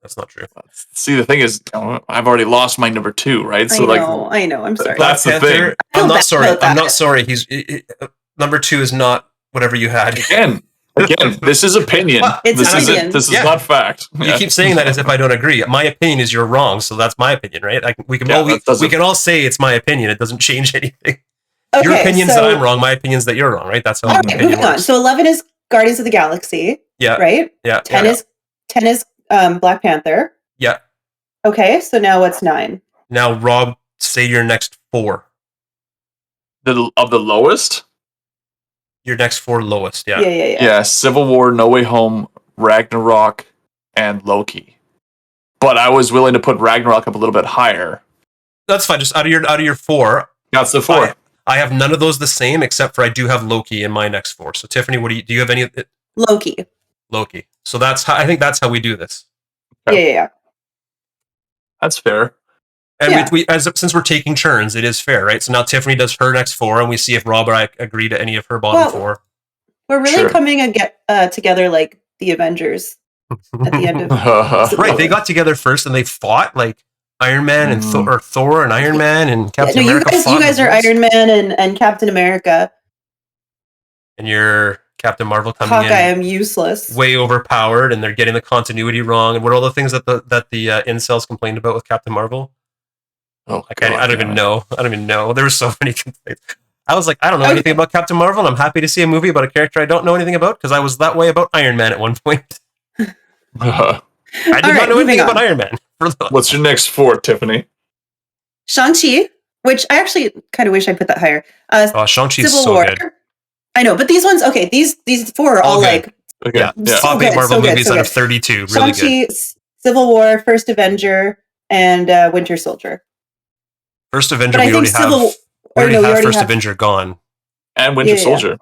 That's not true. See, the thing is, I've already lost my number 2, right? So I know. I'm sorry. That's the thing. I'm not sorry. I'm not sorry. He's number 2 is not whatever you had. Again, this is opinion. This is not fact. You keep saying that as if I don't agree. My opinion is you're wrong, so that's my opinion, right? We can all say it's my opinion. It doesn't change anything. Okay, your opinion's that I'm wrong. My opinion's that you're wrong, right? That's how opinion moving on. So 11 is Guardians of the Galaxy. Yeah. Right? Yeah. 10 is Black Panther. Yeah. Okay, so now what's 9? Now, Rob, say your next 4. Of the lowest? Your next 4 lowest, yeah. Yeah, Civil War, No Way Home, Ragnarok, and Loki. But I was willing to put Ragnarok up a little bit higher. That's fine. Just out of your 4. That's the 4. I have none of those the same, except for I do have Loki in my next 4. So Tiffany, do you have any? Loki. So I think that's how we do this. Okay. Yeah. That's fair. And since we're taking turns, it is fair, right? So now Tiffany does her next 4, and we see if Rob or I agree to any of her bottom 4. We're really coming together like the Avengers at the end of right. They got together first, and they fought like Iron Man and Thor and Iron Man and Captain America. You guys are Iron Man and Captain America. And you're Captain Marvel coming Hawkeye, in. I'm useless. Way overpowered, and they're getting the continuity wrong. And what are all the things that the incels complained about with Captain Marvel? Oh, I don't even know. There were so many complaints. I was like, I don't know anything about Captain Marvel, and I'm happy to see a movie about a character I don't know anything about, because I was that way about Iron Man at one point. I did not know anything about Iron Man. What's your next 4, Tiffany? Shang-Chi, which I actually kind of wish I put that higher. Shang-Chi's Civil War. Good. I know, but these ones, okay, these 4 are all like... Okay. Yeah. Top 8 Marvel movies out of 32. Really Shang-Chi, good. Civil War, First Avenger, and Winter Soldier. First Avenger, we already have First Avenger gone. And Winter Soldier.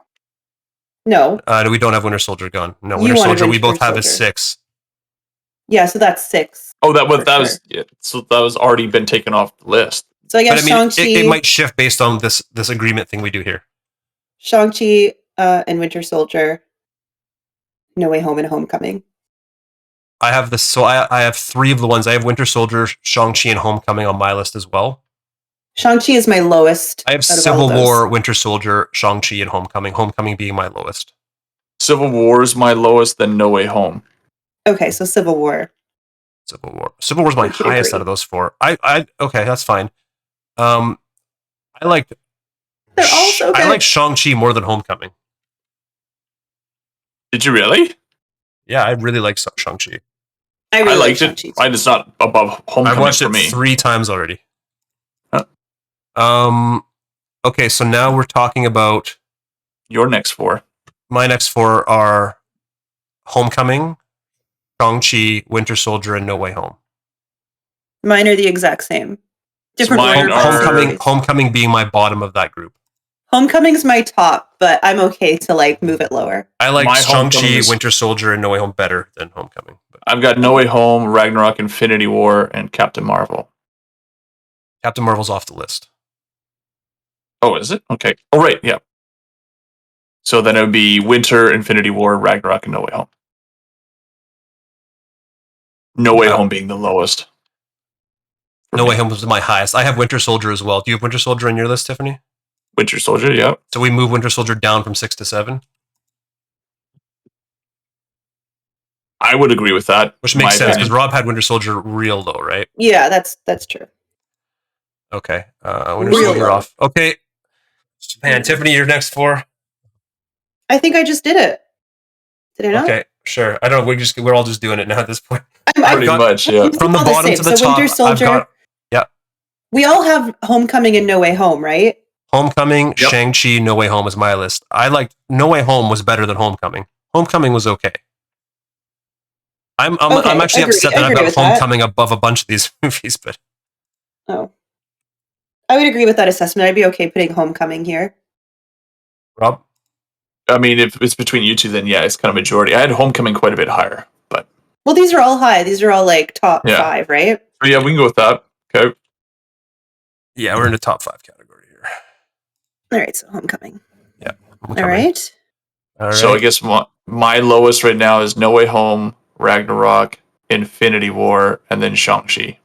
No. We don't have Winter Soldier gone. No, Winter Soldier we both have as 6. Yeah, so that's 6. Oh, so that was already been taken off the list. So I guess Shang-Chi... It might shift based on this agreement thing we do here. Shang-Chi and Winter Soldier, No Way Home and Homecoming. I have this. So I have three of the ones. I have Winter Soldier, Shang-Chi, and Homecoming on my list as well. Shang-Chi is my lowest. I have out of all Civil of those. War, Winter Soldier, Shang-Chi, and Homecoming. Homecoming being my lowest. Civil War is my lowest, then No Way Home. Okay, so Civil War. Civil War is my We could highest agree. out of those four. Okay, that's fine. I liked. They're all so good. I like Shang-Chi more than Homecoming. Did you really? Yeah, I really like Shang-Chi. I really I like liked it. Shang-Chi. It's not above I Homecoming watched for it me. 3 times already. Huh. Okay, so now we're talking about Your next 4. my next 4 are Homecoming, Shang-Chi, Winter Soldier, and No Way Home. Mine are the exact same. Different mine order. but are- series. Homecoming being my bottom of that group. Homecoming's my top, but I'm okay to like move it lower. I like My Shang-Chi, Homecoming's- Winter Soldier, and No Way Home better than Homecoming. But I've got No Way Home, Ragnarok, Infinity War, and Captain Marvel. Captain Marvel's off the list. Oh, is it? Okay. Oh, right. Yeah. So then it would be Winter, Infinity War, Ragnarok, and No Way Home. No Way Wow. Home being the lowest. for No me. Way Home was my highest. I have Winter Soldier as well. Do you have Winter Soldier on your list, Tiffany? Winter Soldier, yeah. So we move Winter Soldier down from 6 to 7, I would agree with that. which in makes my sense because opinion. Rob had Winter Soldier real low, right? Yeah, that's true. Okay. Winter Real Soldier low. off. Okay. Man, Tiffany, your next 4. I think I just did it. Did I not? Okay, sure. I don't know. We're all just doing it now at this point. I'm Pretty got- much, yeah. From the all bottom same. to the So top, Winter Soldier. I've got We all have Homecoming and No Way Home, right? Homecoming, Yep. Shang-Chi, No Way Home is my list. I like No Way Home was better than Homecoming. Homecoming was okay. I'm Okay, actually agree- upset that I've agree got with that. Homecoming above a bunch of these movies, but Oh. I would agree with that assessment. I'd be okay putting Homecoming here. Rob, I mean, if it's between you two, then yeah, it's kind of majority. I had Homecoming quite a bit higher, but Well, these are all high. These are all like top Yeah. 5, right? yeah, we can go with that. Okay. yeah, we're in the top 5 category here. All right, so Homecoming. Homecoming. All right. All right. So I guess my lowest right now is No Way Home, Ragnarok, Infinity War, and then Shang-Chi.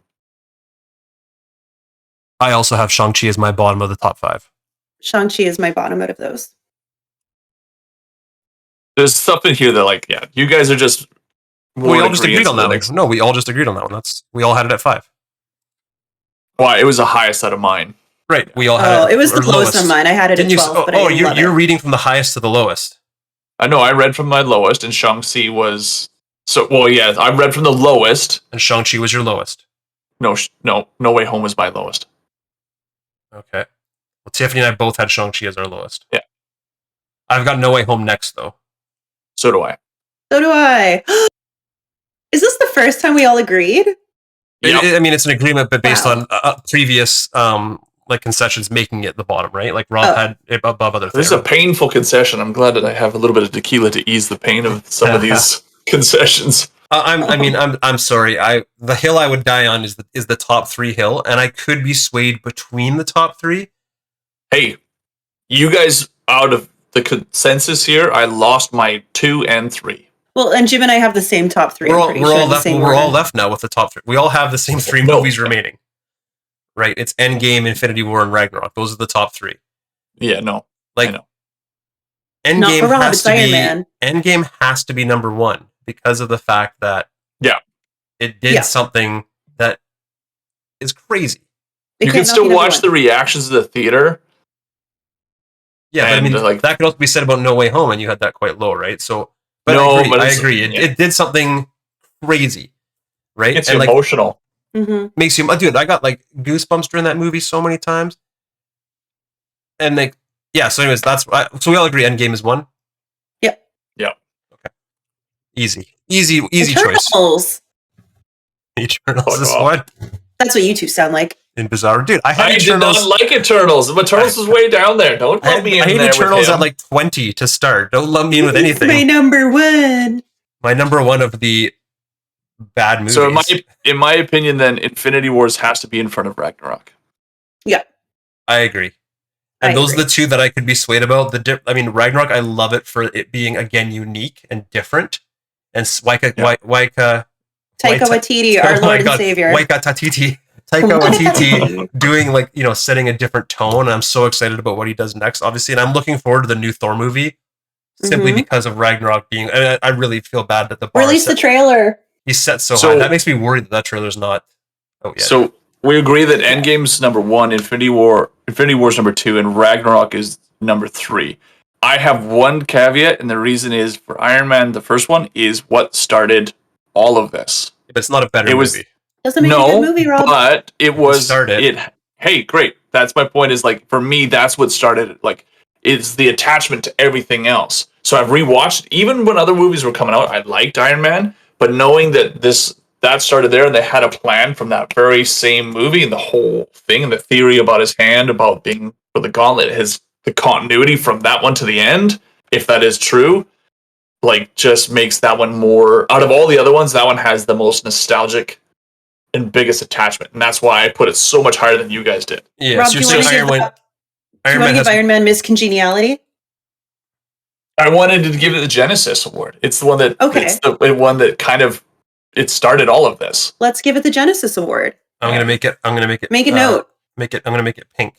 I also have Shang-Chi as my bottom of the top 5. Shang-Chi is my bottom out of those. There's stuff in here that, like, yeah, you guys are just. We all just agreed on that Like, one. No, we all just agreed on that one. We all had it at 5. why? It was the highest out of mine. Right. We all had Oh, it was the or lowest on mine. I had it Didn't at you? 12, but I didn't love You're it. reading from the highest to the lowest. I know I read from my lowest, and Shang-Chi was. So, well, yeah, I read from the lowest. And Shang-Chi was your lowest. No, No Way Home was my lowest. Okay. Well, Tiffany and I both had Shang-Chi as our lowest. Yeah. I've got No Way Home next, though. So do I. So do I. Is this the first time we all agreed? Yep. I mean, it's an agreement, but based Wow. on previous like concessions making it the bottom, right? Like Rob Oh. had it above other This things. is a painful concession. I'm glad that I have a little bit of tequila to ease the pain of some of these concessions. I'm sorry. The hill I would die on is the top 3 hill, and I could be swayed between the top 3. Hey, you guys, out of the consensus here, I lost my 2 and 3. Well, and Jim and I have the same top 3. We're I'm all pretty we're sure, all the left. same We're all order. left now with the top 3. We all have the same 3 No. movies remaining. Right? It's Endgame, Infinity War, and Ragnarok. Those are the top 3. Yeah, no. Like I know. Not Endgame for Rob, has it's to Iron be Man. Endgame has to be number 1 because of the fact that Yeah. it did Yeah. something that is crazy. It You can't can not still be number watch one. the reactions of the theater. Yeah, but I And, mean, like- that could also be said about No Way Home, and you had that quite low, right? So, but No, I agree. but I it's- agree. yeah. It did something crazy, right? It's and like emotional. Mhm. makes you, dude. I got like goosebumps during that movie so many times, and like, yeah. So, anyways, so we all agree. Endgame is 1. Yeah. Yeah. Okay. Easy choice. Eternals. Eternals is Fuck off. 1 That's what you two sound like. in Bizarre, dude. I had I did Eternals. not like Eternals. Eternals was way down there. Don't I put me in hate there Eternals with him. at like 20 to start. Don't lump me in with It's my anything. number 1. My number 1 of the bad movies. So in my opinion, then Infinity Wars has to be in front of Ragnarok. I agree. And I those agree. are the 2 that I could be swayed about. Ragnarok, I love it for it being again unique and different. And Waika Taika Waititi, our Lord and Savior. Taika Waititi doing like, you know, setting a different tone. And I'm so excited about what he does next, obviously. And I'm looking forward to the new Thor movie simply because of Ragnarok being. I really feel bad that the bar release the trailer. He's set so high. That makes me worried that trailer's not. Oh yeah. So we agree that Endgame's number 1, Infinity War's number 2, and Ragnarok is number 3. I have one caveat, and the reason is for Iron Man, the first one is what started all of this. But it's not a better movie. Doesn't make a good movie, Rob. But it was started. Hey, great. That's my point. Is like for me, that's what started it. Like it's the attachment to everything else. So I've rewatched even when other movies were coming out. I liked Iron Man, but knowing that that started there and they had a plan from that very same movie and the whole thing and the theory about his hand about being for the gauntlet, the continuity from that one to the end, if that is true, like just makes that one more out of all the other ones. That one has the most nostalgic and biggest attachment, and that's why I put it so much higher than you guys did. Yeah, Rob, do you want to give Iron Man Miss Congeniality? I wanted to give it the Genesis Award. It's the one that it's the one that kind of it started all of this. Let's give it the Genesis Award. I'm gonna make it. Make a note. I'm gonna make it pink.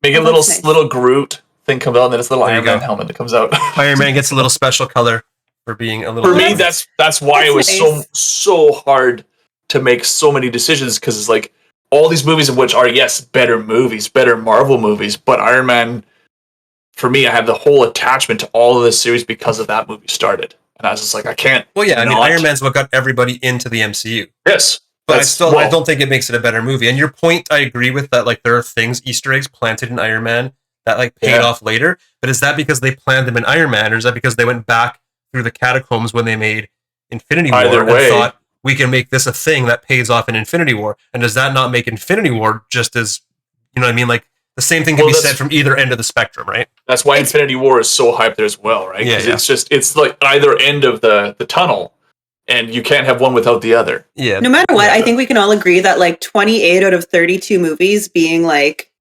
Make a little Groot thing come out, and then it's a little Iron Man helmet that comes out. Iron Man gets a little special color for being a little. For me, that's why it was so hard to make so many decisions, because it's like all these movies of which are better movies, better Marvel movies, but Iron Man. For me, I have the whole attachment to all of this series because of that movie started. And I was just like, I can't. Well, yeah, I mean, Iron Man's what got everybody into the MCU. Yes. But I don't think it makes it a better movie. And your point, I agree with that. Like, there are things, Easter eggs planted in Iron Man that like paid off later. But is that because they planned them in Iron Man, or is that because they went back through the catacombs when they made Infinity War and thought we can make this a thing that pays off in Infinity War? And does that not make Infinity War just as, you know what I mean? Like, the same thing can be said from either end of the spectrum, right? That's why Infinity War is so hyped there as well, right? Yeah, it's like either end of the tunnel, and you can't have one without the other. Yeah. No matter what, I think we can all agree that like 28 out of 32 movies being like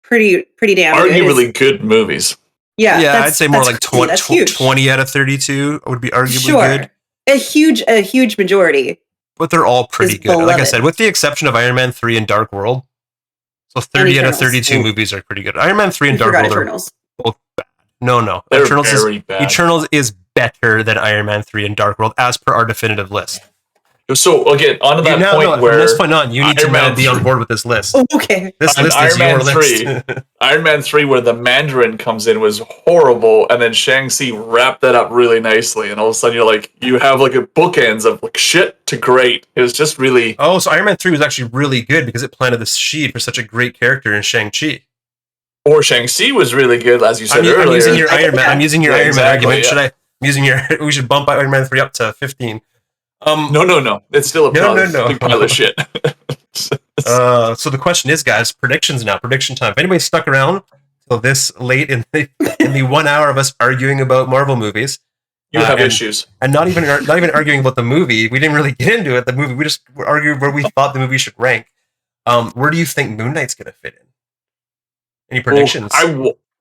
pretty damn arguably good movies. Yeah, I'd say more like 20 out of 32 would be arguably good. A huge majority. But they're all pretty good. Like I said, with the exception of Iron Man 3 and Dark World. So 30 out of 32 movies are pretty good. Iron Man 3 and Dark World are both bad. No. They're very bad. Eternals is better than Iron Man 3 and Dark World, as per our definitive list. So, again, on to that point where... From this point on, you need to be on board with this list. Oh, okay. This list is your list. Iron Man 3, where the Mandarin comes in, was horrible, and then Shang-Chi wrapped that up really nicely, and all of a sudden you have like a bookends of like shit to great. It was just really... Oh, so Iron Man 3 was actually really good because it planted the seed for such a great character in Shang-Chi. Or Shang-Chi was really good, as you said earlier. I'm using your Iron Man argument. We should bump Iron Man 3 up to 15. No. It's still a big pile of shit. So the question is, guys, predictions now. Prediction time. If anybody stuck around till this late in the 1 hour of us arguing about Marvel movies, you have issues, and not even arguing about the movie. We didn't really get into it. The movie. We just argued where we thought the movie should rank. Where do you think Moon Knight's going to fit in? Any predictions?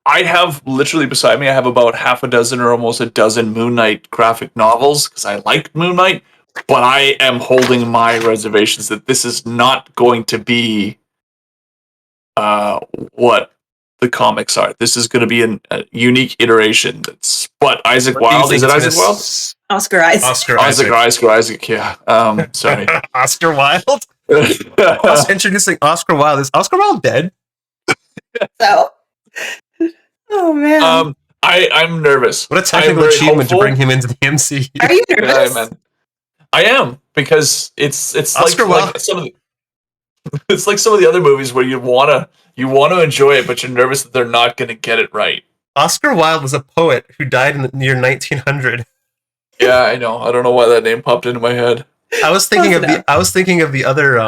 I have literally beside me. I have about half a dozen or almost a dozen Moon Knight graphic novels because I like Moon Knight. But I am holding my reservations that this is not going to be what the comics are. This is going to be a unique iteration. But Isaac Wilde, is it Isaac Wilde? Oscar Isaac. Yeah. Sorry. Oscar Wilde. Introducing Oscar Wilde. Is Oscar Wilde dead? So. Oh man. I'm nervous. What a technical achievement to bring him into the MC. Are you nervous? Yeah, I am, because it's Oscar like some of the other movies where you wanna enjoy it, but you're nervous that they're not gonna get it right. Oscar Wilde was a poet who died in the year 1900. Yeah, I know. I don't know why that name popped into my head. I was thinking of the other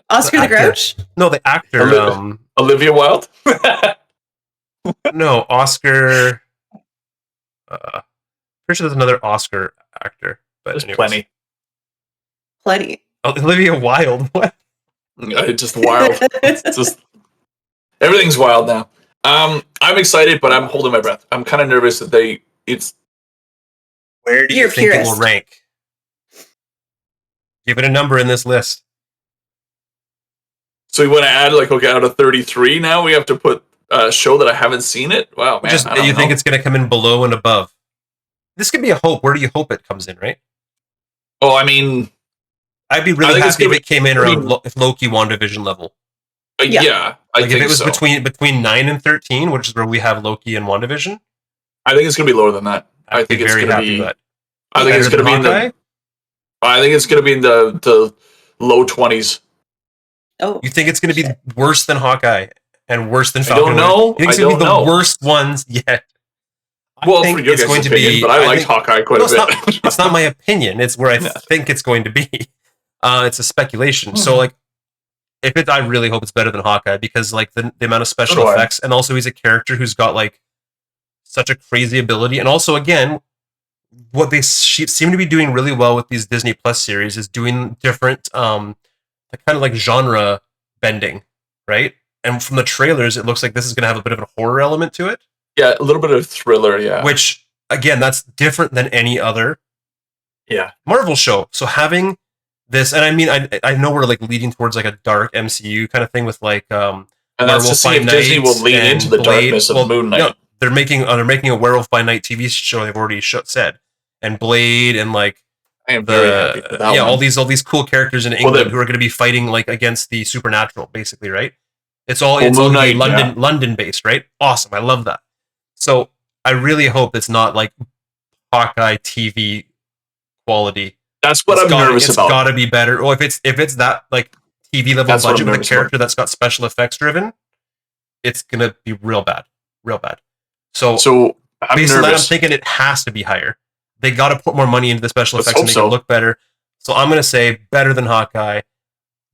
Oscar the Grouch? No, the actor. Olivia Wilde? No, Oscar. Pretty sure there's another Oscar actor. But there's plenty. Oh, Olivia Wilde. What? It's just wild. It's just everything's wild now. I'm excited, but I'm holding my breath. I'm kind of nervous that Where do you think it will rank? Give it a number in this list. So you want to add like, okay, out of 33 now we have to put a show that I haven't seen it? Wow, man. Just you think it's going to come in below and above? This could be a hope. Where do you hope it comes in, right? Oh, I mean, I'd be really happy if it came in around if Loki WandaVision level. Yeah, I think if it was between 9 and 13, which is where we have Loki and WandaVision. I think it's going to be lower than that. I think it's going to be. I think it's going to be in the. I think it's going to be in the low 20s. Oh, you think it's going to be worse than Hawkeye and worse than Falcon? I don't know. You think it's going to be the worst ones yet? Well, for your guys' opinion, but I liked Hawkeye quite a bit. It's not my opinion. It's where I think it's going to be. It's a speculation. So, like, I really hope it's better than Hawkeye because, like, the amount of special effects, and also he's a character who's got like such a crazy ability, and also again, what they seem to be doing really well with these Disney Plus series is doing different, kind of like genre bending, right? And from the trailers, it looks like this is going to have a bit of a horror element to it. Yeah, a little bit of thriller, yeah. Which, again, that's different than any other Marvel show. So having this, and I mean, I know we're like leading towards like a dark MCU kind of thing with like, and that's to see if Disney will lean into the darkness of Moon Knight. No, they're making a Werewolf by Night TV show. They've already said, and Blade, and like I am very happy with that one. all these cool characters in England who are going to be fighting like against the supernatural, basically, right? It's all London based, right? Awesome, I love that. So I really hope it's not like Hawkeye TV quality. That's what I'm nervous about. It's got to be better. Or if it's that like TV level budget with a character that's got special effects driven, it's gonna be real bad. So I'm based on that, I'm nervous. thinking it has to be higher. They got to put more money into the special effects and make it look better. So I'm gonna say better than Hawkeye.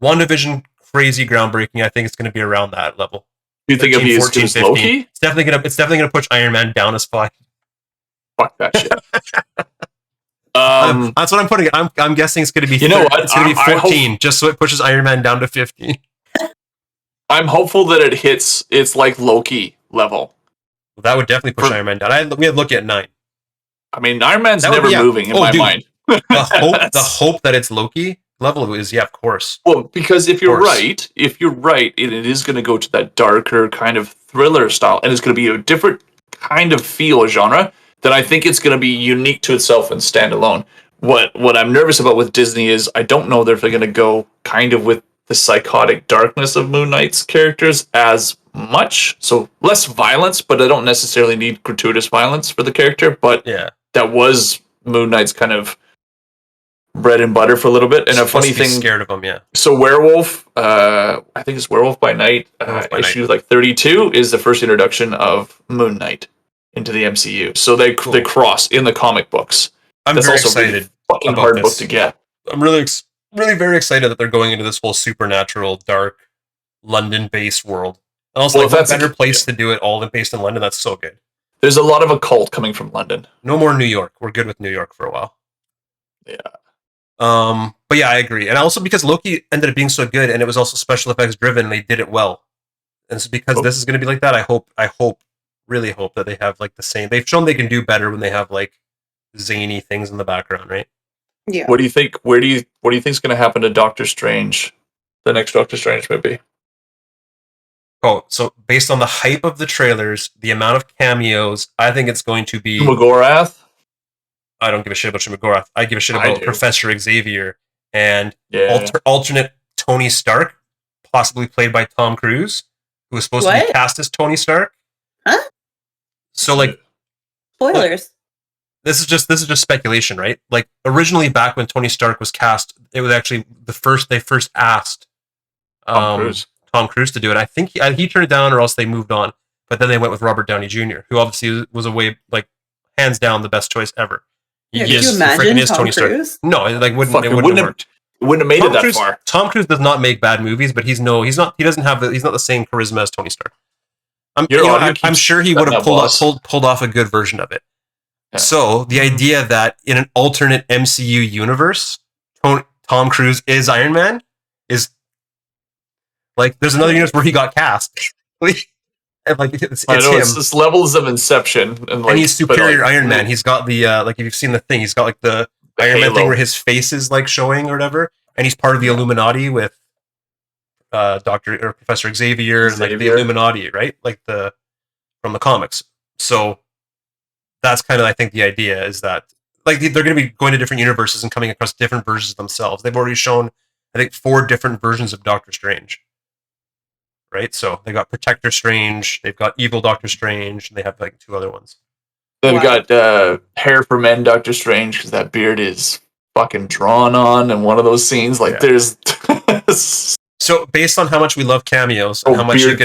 WandaVision, crazy groundbreaking. I think it's gonna be around that level. Do you think it'll be as good as Loki? It's definitely gonna push Iron Man down as 5. Fuck that shit. That's what I'm putting it. I'm guessing it's gonna be. It's gonna be 14, just so it pushes Iron Man down to 15. I'm hopeful that it hits. It's like Loki level. Well, that would definitely push Iron Man down. We had Loki at 9. I mean, Iron Man's never moving in my mind. the hope that it's Loki level is, of course. Well, because if you're right, it is going to go to that darker kind of thriller style, and it's going to be a different kind of feel genre. Then I think it's going to be unique to itself and stand alone. What I'm nervous about with Disney is I don't know if they're going to go kind of with the psychotic darkness of Moon Knight's characters as much. So less violence, but I don't necessarily need gratuitous violence for the character. But that was Moon Knight's kind of bread and butter for a little bit. And a funny thing, scared of him, So Werewolf, I think it's Werewolf by Night, issue like 32 is the first introduction of Moon Knight into the MCU. So they cross in the comic books. I'm very excited. Fucking hard book to get. I'm really very excited that they're going into this whole supernatural, dark, London-based world. And also, if that's a better place to do it, all based in London, that's so good. There's a lot of occult coming from London. No more New York. We're good with New York for a while. Yeah. But yeah, I agree. And also because Loki ended up being so good, and it was also special effects driven, they did it well. And so because this is going to be like that, I really hope that they have like the same. They've shown they can do better when they have like zany things in the background, right? Yeah. What do you think? What do you think is going to happen to Doctor Strange, the next Doctor Strange movie? Oh, so based on the hype of the trailers, the amount of cameos, I think it's going to be Shuma-Gorath. I don't give a shit about Shuma-Gorath. I give a shit about Professor Xavier and alternate Tony Stark, possibly played by Tom Cruise, who was supposed to be cast as Tony Stark. Huh? So like spoilers. This is just speculation, right? Like originally back when Tony Stark was cast, it was actually they first asked Tom Cruise to do it. I think he turned it down, or else they moved on. But then they went with Robert Downey Jr., who obviously was like hands down the best choice ever. Could you imagine Tom Cruise? No, like wouldn't have worked. Wouldn't have made it that far. Tom Cruise does not make bad movies, but he's not the same charisma as Tony Stark. I'm sure he would have pulled off a good version of it. Yeah. So the idea that in an alternate MCU universe, Tom Cruise is Iron Man is like there's another universe where he got cast. And like it's him. It's just levels of Inception, and he's superior Iron Man. He's got the like if you've seen the thing, he's got like the Iron Man thing where his face is like showing or whatever. and he's part of the Illuminati with Doctor or Professor Xavier and like the Illuminati, right? Like from the comics. So that's kind of, I think, the idea is that like they're going to be going to different universes and coming across different versions of themselves. They've already shown, I think, 4 different versions of Doctor Strange. Right? So they got Protector Strange, they've got Evil Doctor Strange, and they have like 2 other ones. Then we got Hair for Men Doctor Strange, because that beard is fucking drawn on in one of those scenes. Like there's so based on how much we love cameos and how much you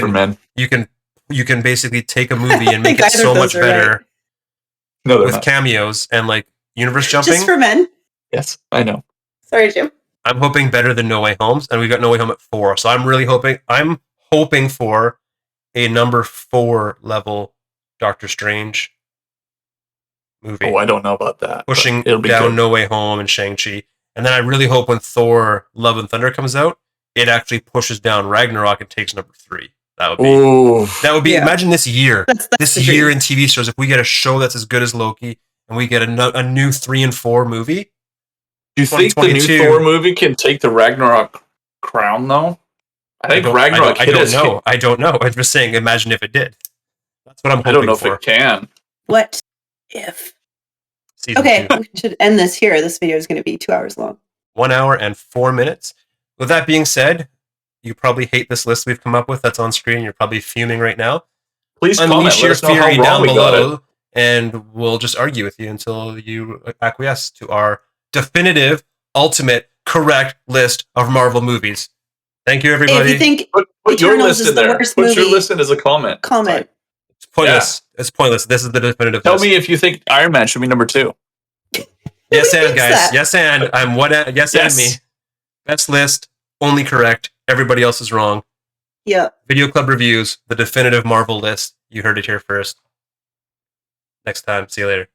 can basically take a movie and make it so much better. Right. No, with cameos and like universe jumping. Just for men. Yes, I know. Sorry, Jim. I'm hoping better than No Way Home, and we got No Way Home at 4. So I'm really hoping for a number 4 level Doctor Strange movie. Oh, I don't know about that. Pushing down No Way Home and Shang-Chi. And then I really hope when Thor Love and Thunder comes out, it actually pushes down Ragnarok and takes number 3. That would be imagine this year. This year in TV shows, if we get a show that's as good as Loki and we get a new 3 and 4 movie. Do you think the new Thor movie can take the Ragnarok crown though? I think Ragnarok I don't know. I'm just saying, imagine if it did. That's what I'm hoping for. I don't know if it can. What if? Season 2. We should end this here. This video is going to be 2 hours long. 1 hour and 4 minutes. With that being said, you probably hate this list we've come up with that's on screen. You're probably fuming right now. Please unleash your fury down below, and we'll just argue with you until you acquiesce to our definitive, ultimate, correct list of Marvel movies. Thank you, everybody. If you think put your list in there. Put your list in as a comment. It's pointless. Yeah. It's pointless. This is the definitive Tell list. me if you think Iron Man should be number 2. Yes, and guys. Yes, and I'm yes, and me. Best list, only correct. Everybody else is wrong. Yeah. Video Club Reviews, the definitive Marvel list. You heard it here first. Next time. See you later.